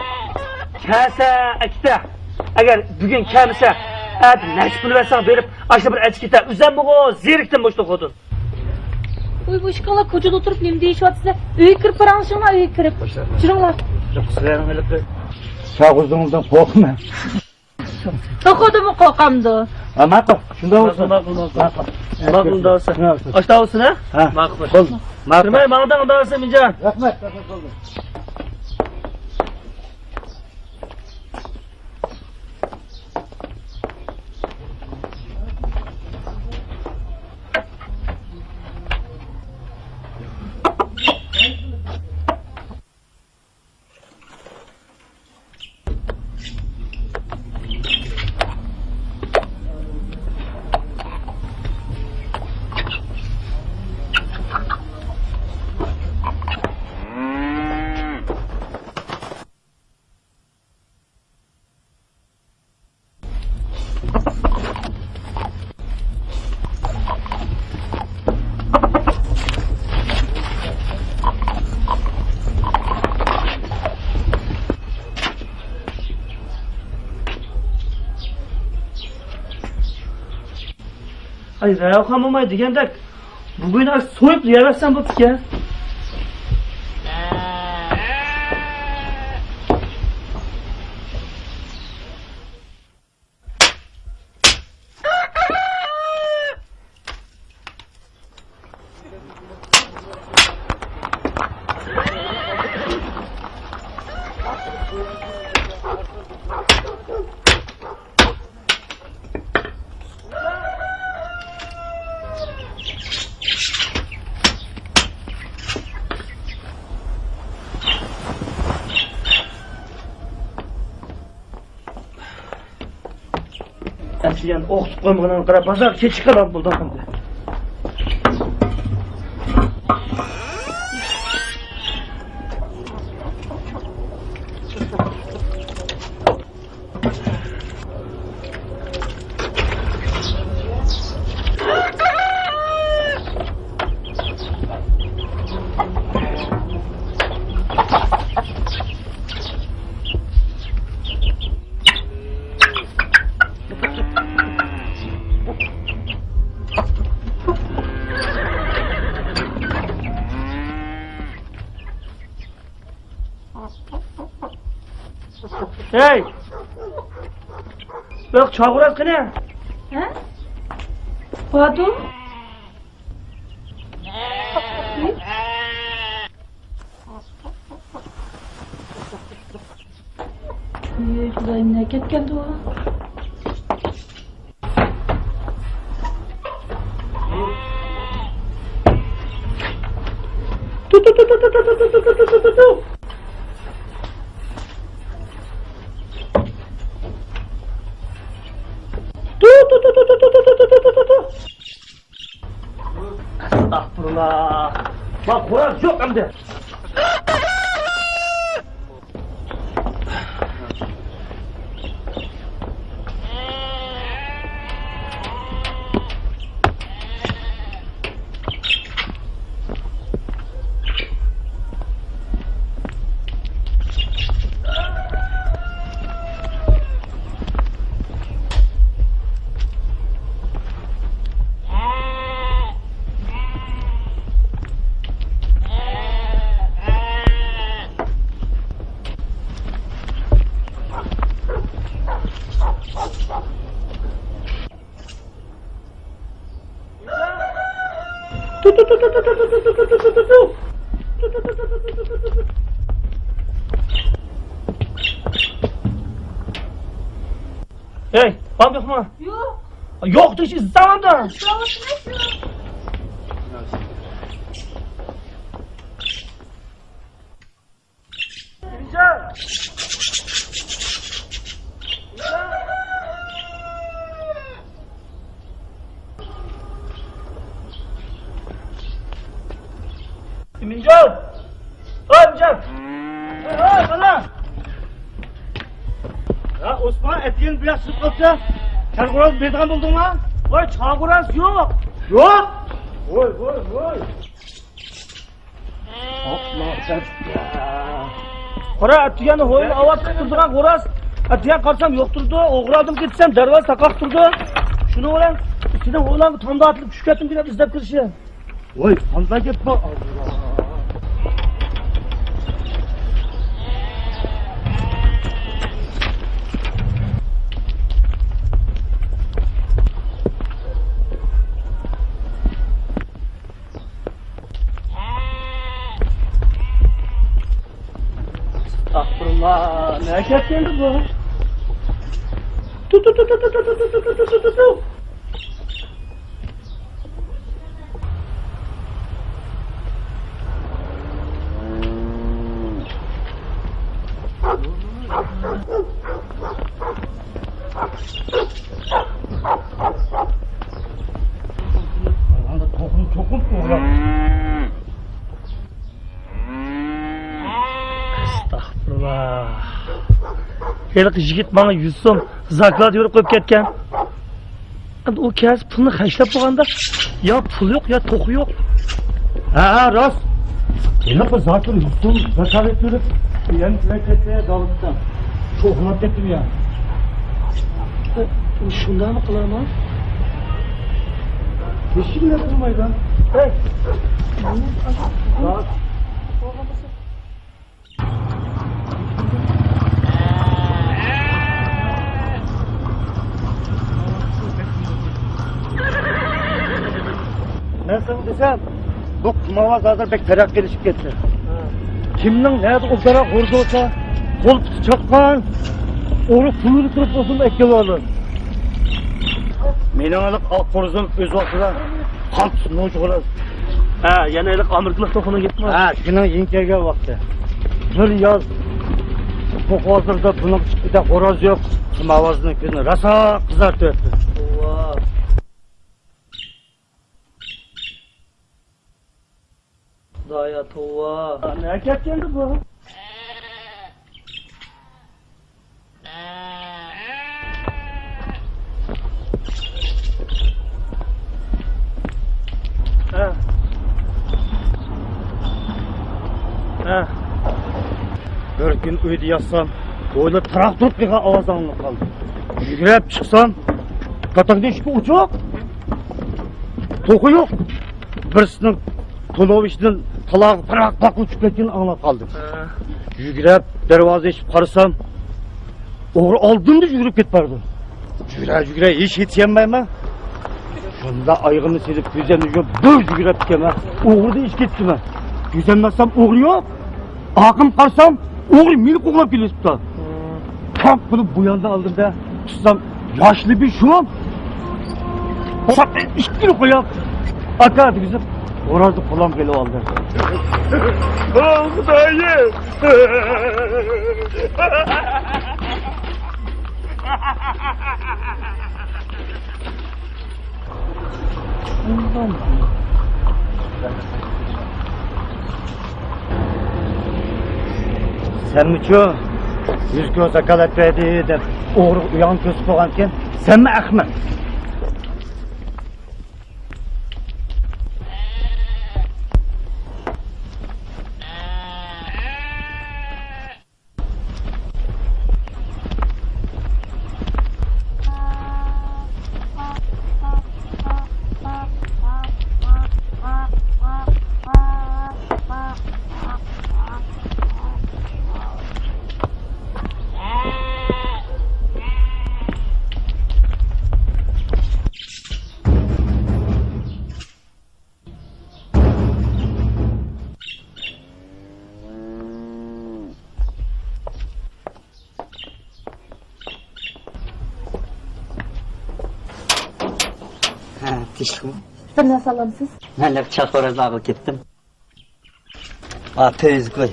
Kasa akita. Agar bugun kamisa, at necha pul versang berib, ashta bir achkita. Uzanmi-ku, zerikdim boshda xotin. Uy bu ishqalar ko'chada o'tirib nima deyishyapsizlar? Uyga kirib qaranglar, uyga kirib. Chiringlar. Sizlarning ilib chog'izingizdan qo'rqma. To'xtadimi qo'rqamdi? Ma'qul. Shunda bo'lsin. Ma'qul da'vosi. Ashta olsin, ha? Ma'qul. Kirmay, ma'quldan da'vosi Eminjon. Rahmat. Ay, rayhon bo'lmay deganda bugun so'yib yeyversan bo'pti-ku. Asliyan o'qitib qo'ymagan qarab bozor kechib qolib bo'ldi hamda. Hey! Bak çağıraz kene. Ha? Badu? Xudoyim ne ketgandi u? Tu. Estağfurullah. Bak Kur'an yok hem de. Hey, bak yok mu? Yok. Yoktu hiç zamanda. Emincan! Emincan! Bana! Ya Osman etiğin biraz sık koptu. Çarkuraz berdiğin buldun mu? Oy çarkuraz yok. Yok! Voy voy voy. Allah sen. Qora atgani ho'yni ovoz turdigan xo'roz. Atgan qarsam yo'q turdi. O'g'irladim ketsam darvoza taqaq turdi. Shuni bilan ichidan o'g'lanni tomda atilib tushib ketdim deb izlab kirishdi. Voy qanday ketdi? Astagfirullah. Ne ketdi bu? Tu. Tokum uğramış. Astagfirullah. Heliq yigit bana 100 so'm zaklad yurib qo'yib ketgan. Endi u kez pulni hashlab bo'lganda yo pul yo'q, yo to'qi yo'q. Ha, rost. Yine bu zaten Yusuf'un zakaret verip yani rekete dalıktan. Çok hılat ettim ya. Shunday mı qilaman? Keşke bile kılmaydı. Hey. Rahat. Ben sana desem, bu kumava zaten pek terak gelişip gitti. Kimden nerede o kadar hurda olsa, kol tutu çakkan, onu pulunu kırıp olsun da ekeli olur. Menin alıp ak koruzum öz vaxtıda kan tutunu uçuk olur. Ha, yana heliq amirchilik to'qini ketdi. Ha, şunun yinkege vakti. Bir yaz, bu hazırda bunun bir de horoz yok. Kumavazının günü rasa kızartı öttü. Allah. Daya tova. Ne ketdi bu? Ha. Bir gün uydu yazsam, öyle traktör bir avaz alınıp kaldı. Yürüyüp çıksam, katakta işki uçak. Toku yok. Birisinin Tonoviş'in talağı pırak uçup kettiğini anlap kaldım. Yürüyüp dervazı içip karısam, oğru aldım da yürüyüp ketpardı. Yürüyüp hiç yetişemeyim ben. Şunda ayağımı silip güzelini böyle yürüyüp keme. Oğru da iş gitti mi? Güzelmezsem oğru yok. Akım karsam oğru mini koklap geliyor tutar. Tam bunu bu yanda aldım da tutsam yaşlı bir şuam. Sapı 2 kilo koyar. Akardı bizim. Orada kolam geliyor aldı. Dayı. Sen mi ço? Yüz göz akalat verdi de oğru uyan göz koyarken sen mi Ahmet? Teşekkür. Bir narsa alamsiz? Ben de çakorazlarga ketdim. Ha, tez koy.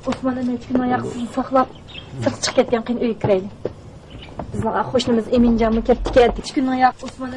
Osman Emeçkin ayaksız saklap sırf çık ketken qiyin uyga kiraylik. Bizning qo'shnimiz Eminjonmi ketdi keldi. 3 kun oyoq Osman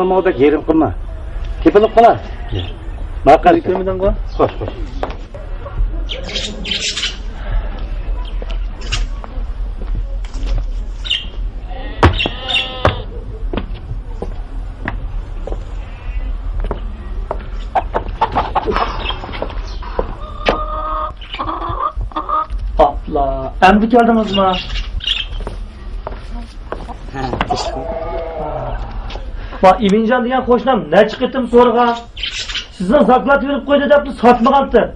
anlamağı da yerim kılma. Kipılık kılar. Bakar. Kömüden koy. Koş koş. Abla, emdi geldiniz mi? Bak İmincan diyen koşnam ne çıkıttım sonra? Sizden zaklat verip koydu depti satmağantı.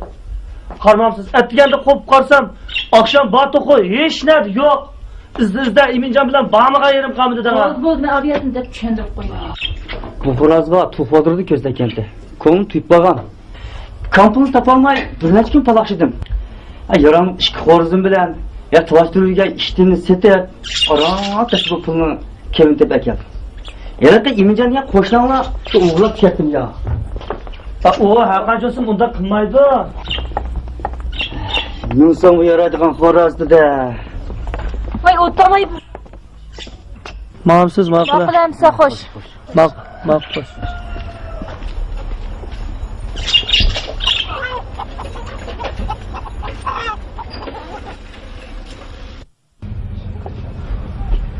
Karmamsız ettigende kopup karsam akşam batı koy hiç nerede yok. İzde İmincan bilen bağımığa yerim kamıdı da. Oldu ben abiyetim de çöndürüp koyuyorum. Bu Xorazga tuf odurdu közlekenti. Ko'nglim tuyib qolgan. Kampini topolmay bir necha kun talashdim. Yaram ishki xorizim bilan ya talashtiruvga ishtimni setib, ora bu pulni kevin deb ekan. Yaraqa Iminjan ya qo'shnilar shu o'g'lab ketdim ya. O her kancasın bunda kılmaydı. Yunsan bu yaraydigan xorazdi da. Vay o'ttamay Ma'msiz ma'qula. maqlamsa xo'sh. Ma'qul.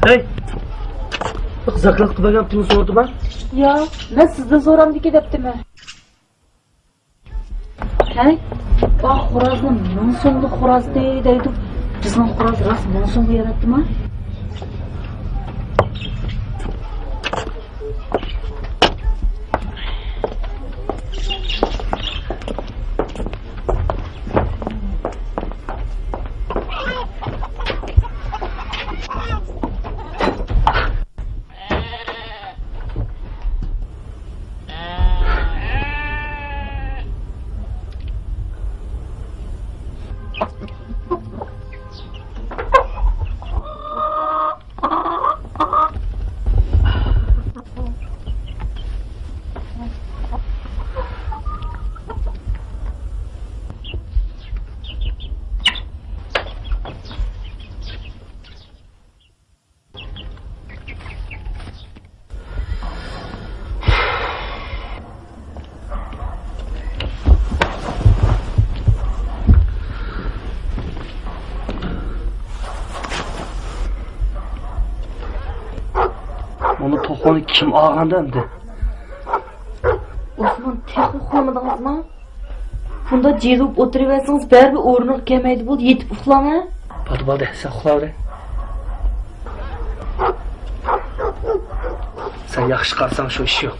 Hey. Bak zaklat kılagan pulunu sordu ben. Ya, ben sizden soramdiki deptimi. Hey, bak xorazning ming so'mlik xo'roz deydi. Bizning xo'roz rost ming so'mga yaratdimi? Onu toxonu kim ağanda emdi? Osman tek uxlamadingizmi? Bunda jig'ib o'tiraversangiz baribir o'rniga kelmaydi bo'ldi, yetib uxlama. Hadi sen uxla. Sen yaxshi qarsan shu ish yo'q.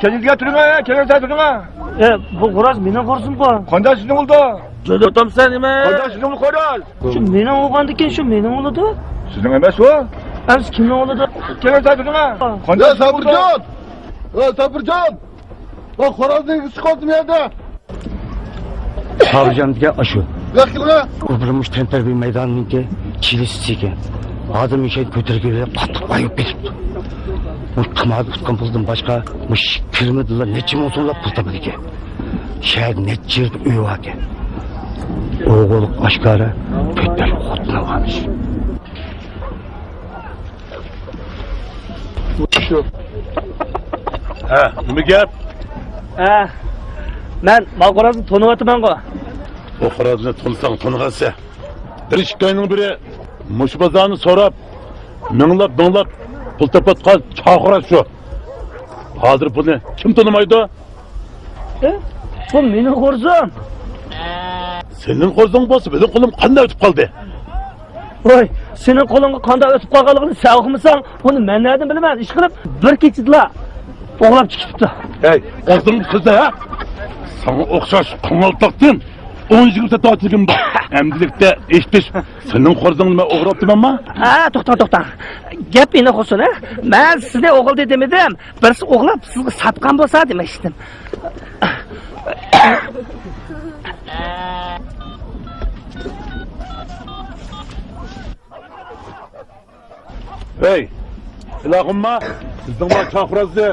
kendinize durun ha, kendinize durun ha. Bu xo'roz mening xo'rozim-ku. Qanday sizning bo'ldi? Jo'da o'tamsan nima? Qanday sizning qo'ydi? Shu mening o'g'andikan, shu mening o'g'lidi. Sizning emas u. Siz kimning o'g'lidi? Kendinize durun ha. Qanday Sabirjon? Sabirjon! Bak xo'rozning ishi qoldi bu yerda. Sabirjon degan ashu. Yo'qmi? O'pirmish tantarbiya maydonininki chilisi ekan. Hozir mishayt ko'tarib qattiq qo'yib ketibdi. Bu qimmat tutgan puldan boshqa mush kirmadilar necha ming so'mlab pul topadi ekan. Shahar necha yerda uy bor ekan. O'g'il oshkora ko'tar xotini olamiz. Ha, nima gap? Men Malqorazni to'niyotman-ku. O xo'rozni to'nsang to'ngansa. Bir ikkining biri mush bozorni so'rab, minglab pul topatgan chaqira shu. Hozir buni kim to'namaydi? Bu mening xo'rozim. Senin qo'zing bo'lsa, benim qo'lim qanday o'tib qoldi? Voy, sening qo'lingga qanday o'tib qolganligini sen o'qimasan, buni men nereden bilaman? Ish qilib bir kechida o'g'lab chiqibdi. Hey, o'zing so'zla ha? Sana o'xshash qangaltoqdin 10 yigitga tortilgan bor. Emdilikda eshitish, sening qo'zing nima o'g'rabdimanmi? To'xta. Gap meni qo'sin, ha? Men sizga o'g'il dedim. Birisi o'g'lab sizga satqan bo'lsa demoqchidim. Hey, ilohimma, sizning bu chaqirazni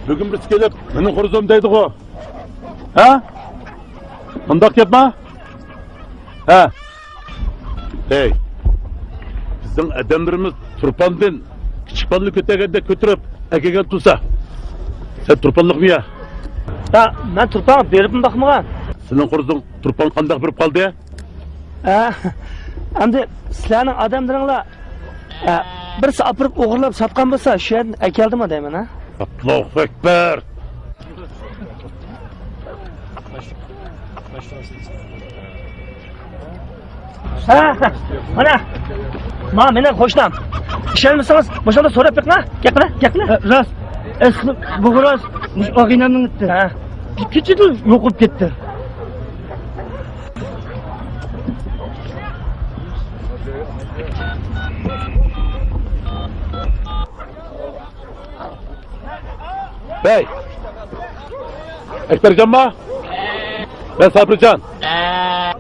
bugun biz kelib, mening qo'zim deydi-ku. Ha? Bundoq gapmi? Ha. Hey. Bizning adamlarimiz turpandan kichikpanni ko'targanda ko'tirib, akagan tursa. Sen turpanliqmi ya? Men turpan beribman baxmagan. Sening qo'zing turpan qanday berib qoldi? Endi sizlarning odamlaringlar birisi opirib o'g'irlab sotgan bo'lsa, shu yerni akeldimi deyman, ha? Allohu akbar. Mana meni qo'shnim. Ishonmasangiz, boshqa so'rab baqma. Gapla. Rost. Asli bu xo'roz og'inamning itdi. Kechida yo'qib ketdi. Hey! Ekbercanma! Ben Sabircan.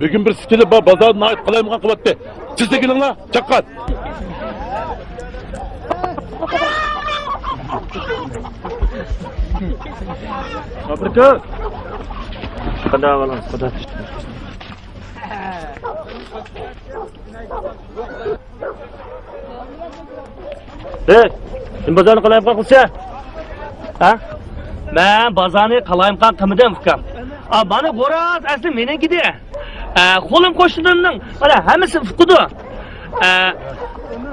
Bugün bir sikili bazarına ait kalayımgan kıvattı. Siz de gelin la, çakkat! Sabircan! Qada valan, qada. Hey! Kim bazarını kalayımgan kılsa? Ha? Men bozorni qalayimqon qilmadim ukam. Mana xo'roz asli meningidi. Qo'lim qo'shnilarning mana hammasi fuqidi.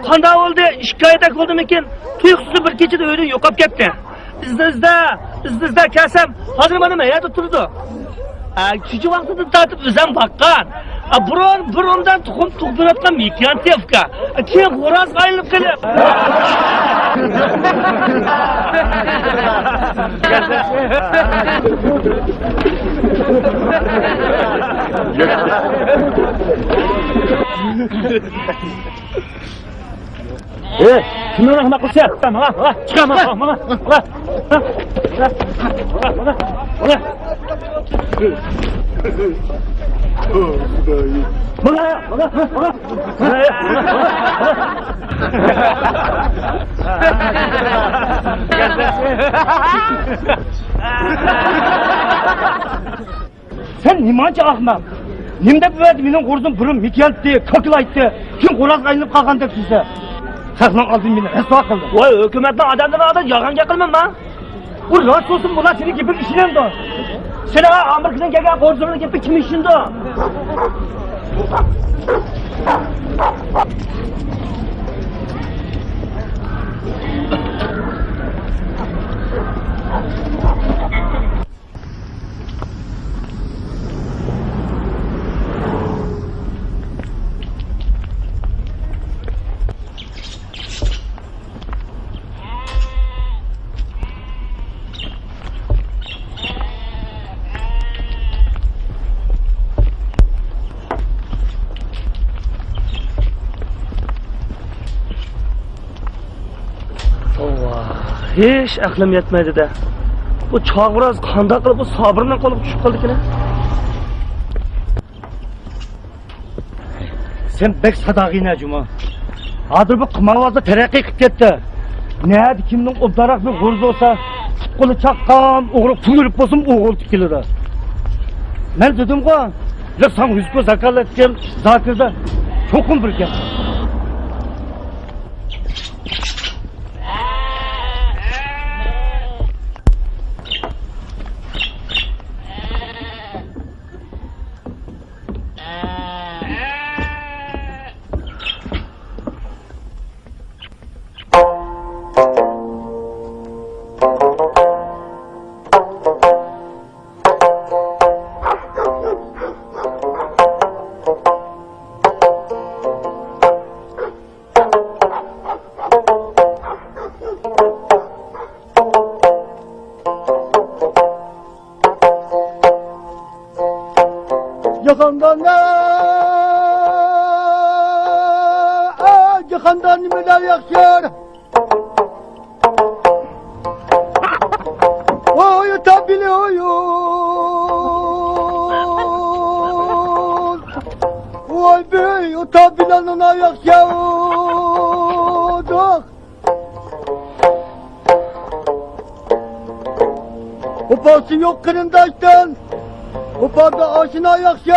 Qanday bo'ldi? 2 oyda bo'ldim ekan, tuyuqsiz bir kechada uydan yo'qolib ketdi. Izda kelsam, hozir mana yerda turdi. Shu vaqtida tatib o'zim baqqan. Burundan tuxum tug'dirayotgan migrantiyevka. Keyin xo'roz qayilib kelib. Kimni rahmat qilsa? Mana, chiqaman, mana. Sen nimachi ahmoq? Nimda bo'ladi mening qo'rzim pulim mikyaltdi, ko'klaytdi. Kim qo'raz qaylinib qolgan deb sizda. Saqlan olding meni, hisob qildi. Voy, hukumatning odamlariga yolg'on gapirmanmi? Bu rost bo'lsin, bular seni gapir ishlamdi. Seni Amerikadan kelgan qo'rzimni gapir kim ishindi? hech aqlim yetmaydi-da. Bu Chog'roz qanday qilib bu Sobirning qo'liga tushib qoldi-ki? Sen bek sadaqina Cuma. Hozir bu qimorvozda taraqqiy qilib ketdi. Neydi kimning obdaroq bir g'urz bo'lsa, qo'li chaqqan, o'g'ri pul yurib bo'lsin, o'g'il tikiladi. Men dedim-ku, lab san huzko zakalatgan zakirda cho'qim bir gap. Cihandan nimeler yakşır? Oy tabili oyun. Oy bey o tabilanın yakşır. Opası yok kırındaştan. Opada aşına yakşır.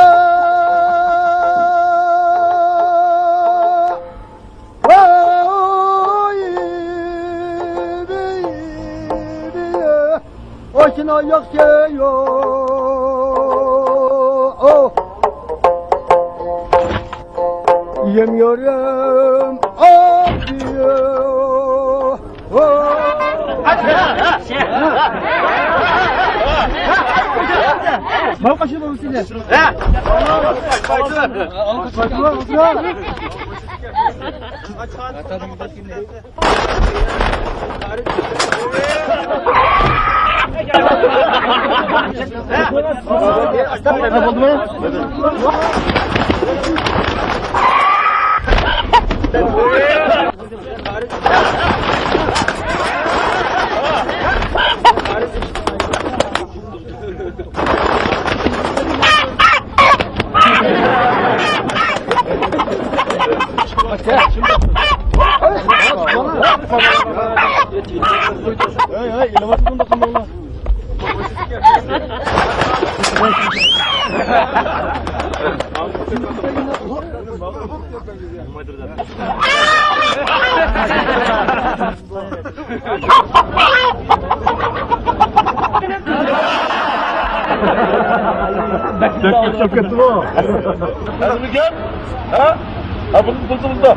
Başına yakşıyor. Oh. Yemiyorum. Ah diyor. Oh. Mal kaçırma bu seni. Çok kötü bu. Hadi bir gel. Ha? Ha bunu buldum da.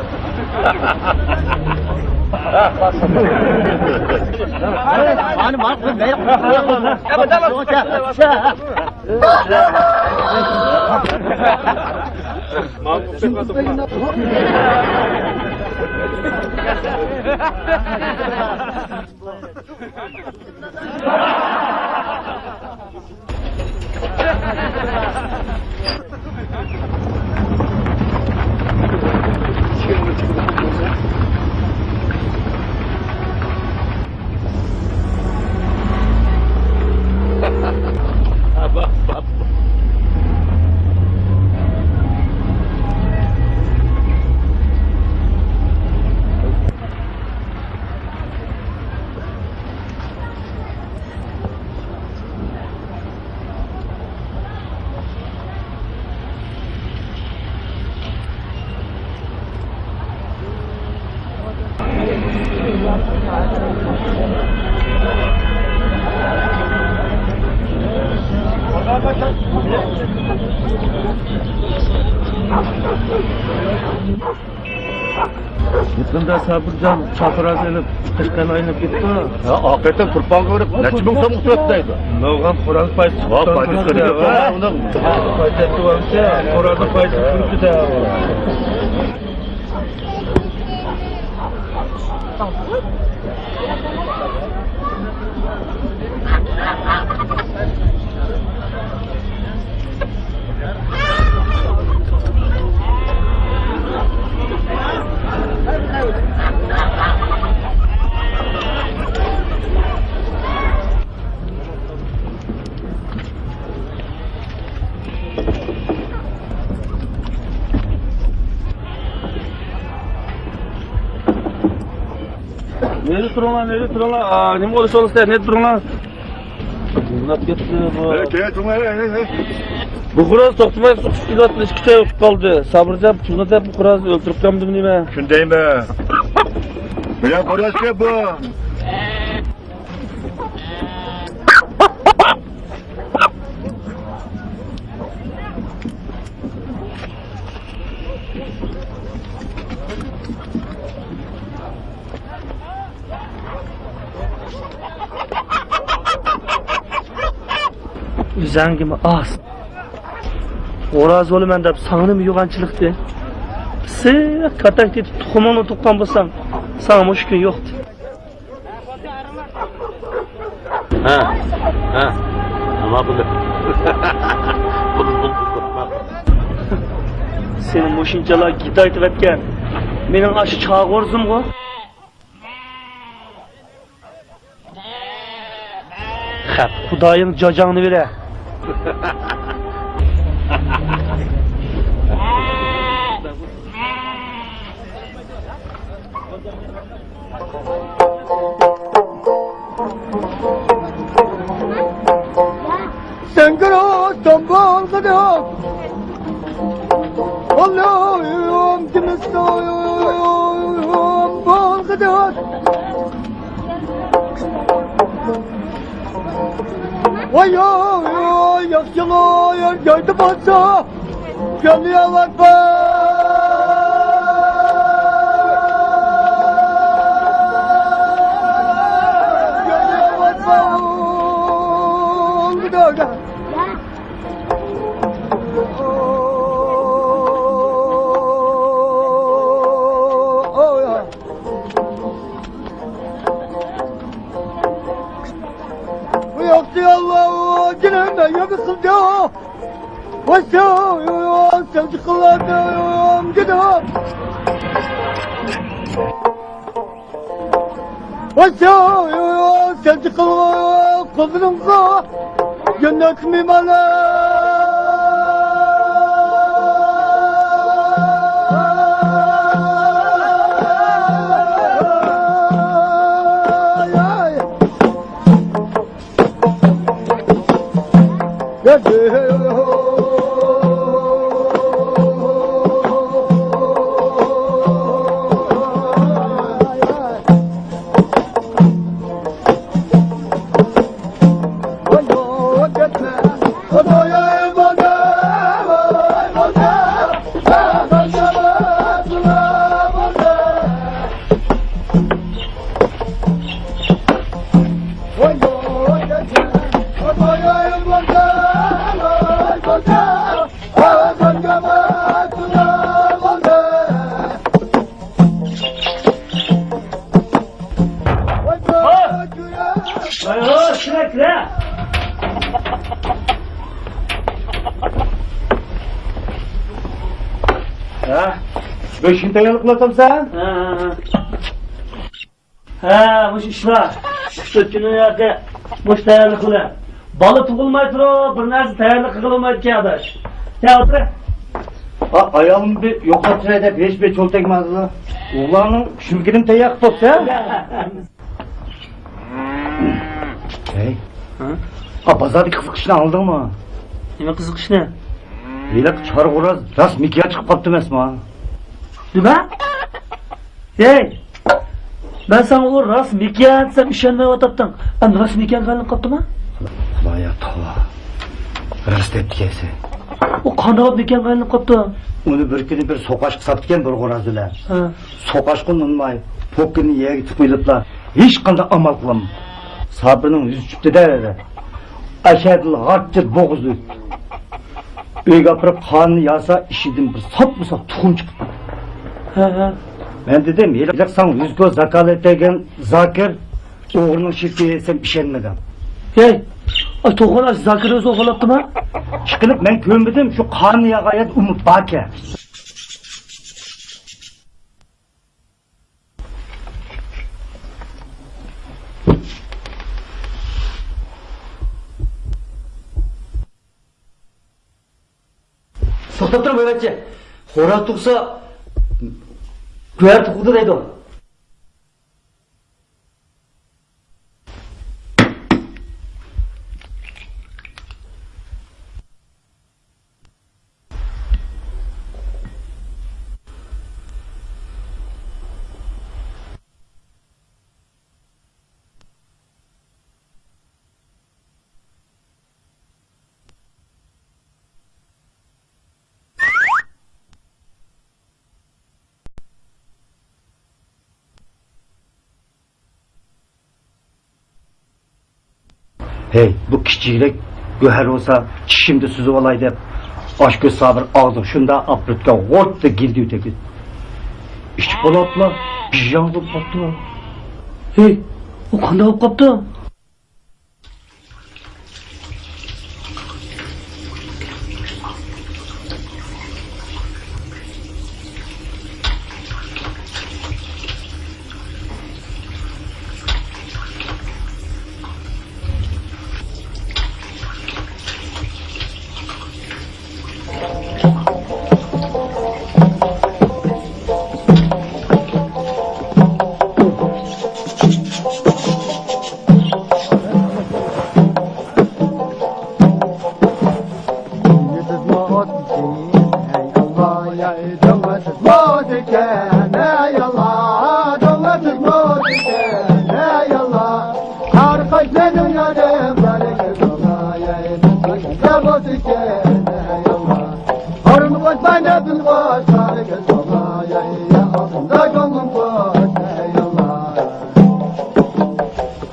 Hani bak ben Bunda Sabirjon chaqirasi ilib chiqishdan aylanib ketdi. Ha, hakikaten kurban görüp neçi bin so'm uçuratdaydı. Nog'am xo'ral payt. Ha, paytı söyleyip ya. Payt tuvarsa, xo'ralni payti turibdi-da. Nerede durun lan, nerede durun lan? Aa, nima bo'lishingizda, nerede durun lan? Bunlar ketdi bu. Bu xo'roz to'xtamay suqib kelayotdi, ikki choy o'tib qoldi. Sabrjab, Chunata bu xo'rozni o'ldirib qo'yamdim nima? Shundaymi? Bilan ko'rasiz bu. O'zangimi as. Xo'roz bo'laman deb sangnim yo'g'anchilikdi. Siz katak deb tuxumini tuqqan bo'lsam, sana mush kun yo'qdi. Ha. Ha. Nima bo'ldi? Senin mushunchalar git aytib atgan. Mening aşı chag'orzimg'u. Xap, Xudoyim jojongni beray. Sen kırarsan bal kadar. Allah'ım kimi sayıyorum bal kadar. Vay ay yakşılar gördü basa. Gönlüye bakma. Allah cennet yakısında Vaşağım sevdiklarım gidiyorum Vaşağım sevdiklarım kızımsa Cennet Beşinci yalıklasam sen? Ha, bu işler. Ötünün yerde boş tayarlı kılı. Balı tuğulmaydı o, bir neresi tayarlı kılılmaydı ki adaş. Ya otur. Ayağım bir yoksa sırada beş yol tekmezdi. Ulanın şümkinim teyak topsa. Hey. Pazardaki kızıkışını aldın mı? Nime kızık işine? Yelek çarık oraz rast mikiye çıkıp kaptı mesma. Nima? Hey! Ben sana o rast mikiyan desem işenmeye otaptın. Ben rast mikiyan kaynıp kaptım ha? Kulaya tava. Rast etkisi. O kandalıp mikiyan kaynıp kaptı. Onu bir kini bir sokaşık sattıken bir qorazdılar. Ha. Sokaşkın unmay, pokkini yeye gitip uyılıplar. Hiç kanda amal kılım. Sabrının yüzü çıktı derede. Aşağıdıl harççı boğuz öttü. Öyle apırıp kanını yasa işidim bir sap mı sap tuğum çıktı. Ha. Ben dedim, yelek sana yüz göz zakalet egen zakir, oğlunun şirketi etsem işenmedim. Hey! Ay toğulaş Zakir özü oğulattım ha? Çıkınıp ben kömmedim, şu kanını yağayet umut bake. To'xtab tur bo'yvachcha. Xo'roz tug'sa, go'yar tug'di deydi u. Hey, bu kichiklik go'har bo'lsa, tishimni suzib olay deb, oshko'z sabr og'zim shunda aprutga g'o'tda gildi o'tadi. İş polatla bijan bo'lib qopti. Hey, u qanday bo'lib qopti?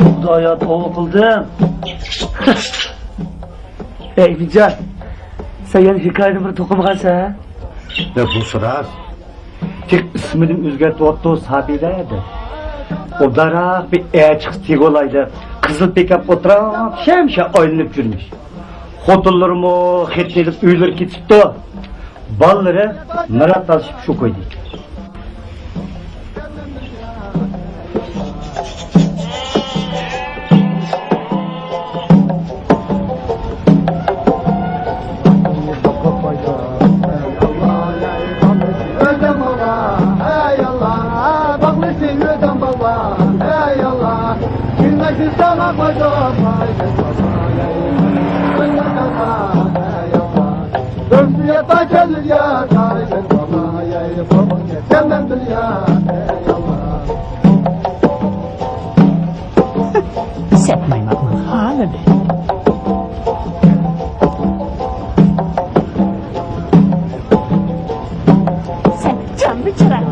Xudoyo tavba qildim. Ey Mijan, sen yana hikoyani bir to'qimagansan. Ya bu so'raz. Tek ismini o'zgartirib Sabila edi. O daraq bir chiq tegolaydi. Qizil bekab o'tirib, shamsha oylinib yurmish. Xotinlarimi xetnelib uylar ketibdi. Balları mirat alışıp şu koydu. Setmeyin aklını hala be. Sen can mı çırak?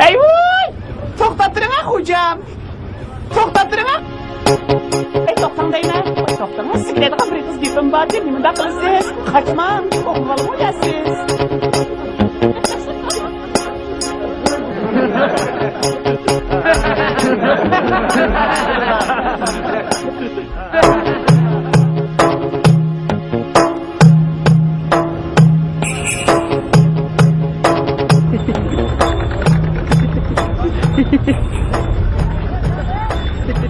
Eyvay! To'xtattiring hocam. To'xtattiring. Ey to'xtangdaymi? Ey to'xtang. Sizlarga bir qiz gapim bor deb nima qilasiz? Qaçmang, o'qib olasiz.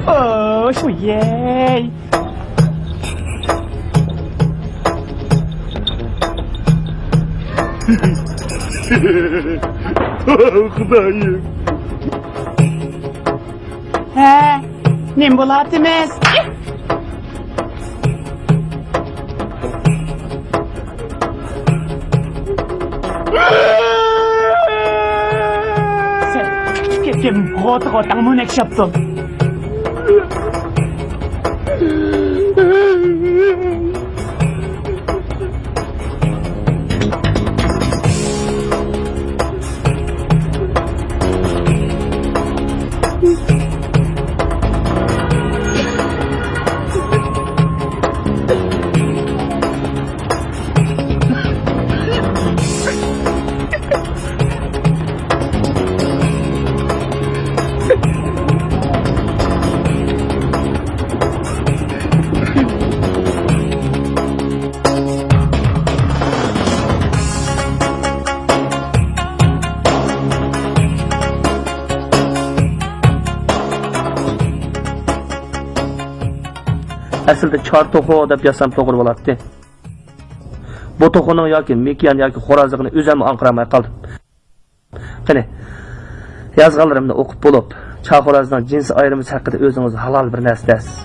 Oh, şu yey. Xudayım. He, nem bo'ladimiz? Sen ketken g'o'tang munek yaptın. Aslida chor to'xu deb yozsam to'g'ri bo'lardi. Bu to'xuning yoki mekiyan yoki xo'rozligini o'zim anqiramay qoldim. Qani, yozganlarimni o'qib bo'lib, choxo'rozning jinsi ayrimiz haqida o'zingiz halol bir narsa deysiz.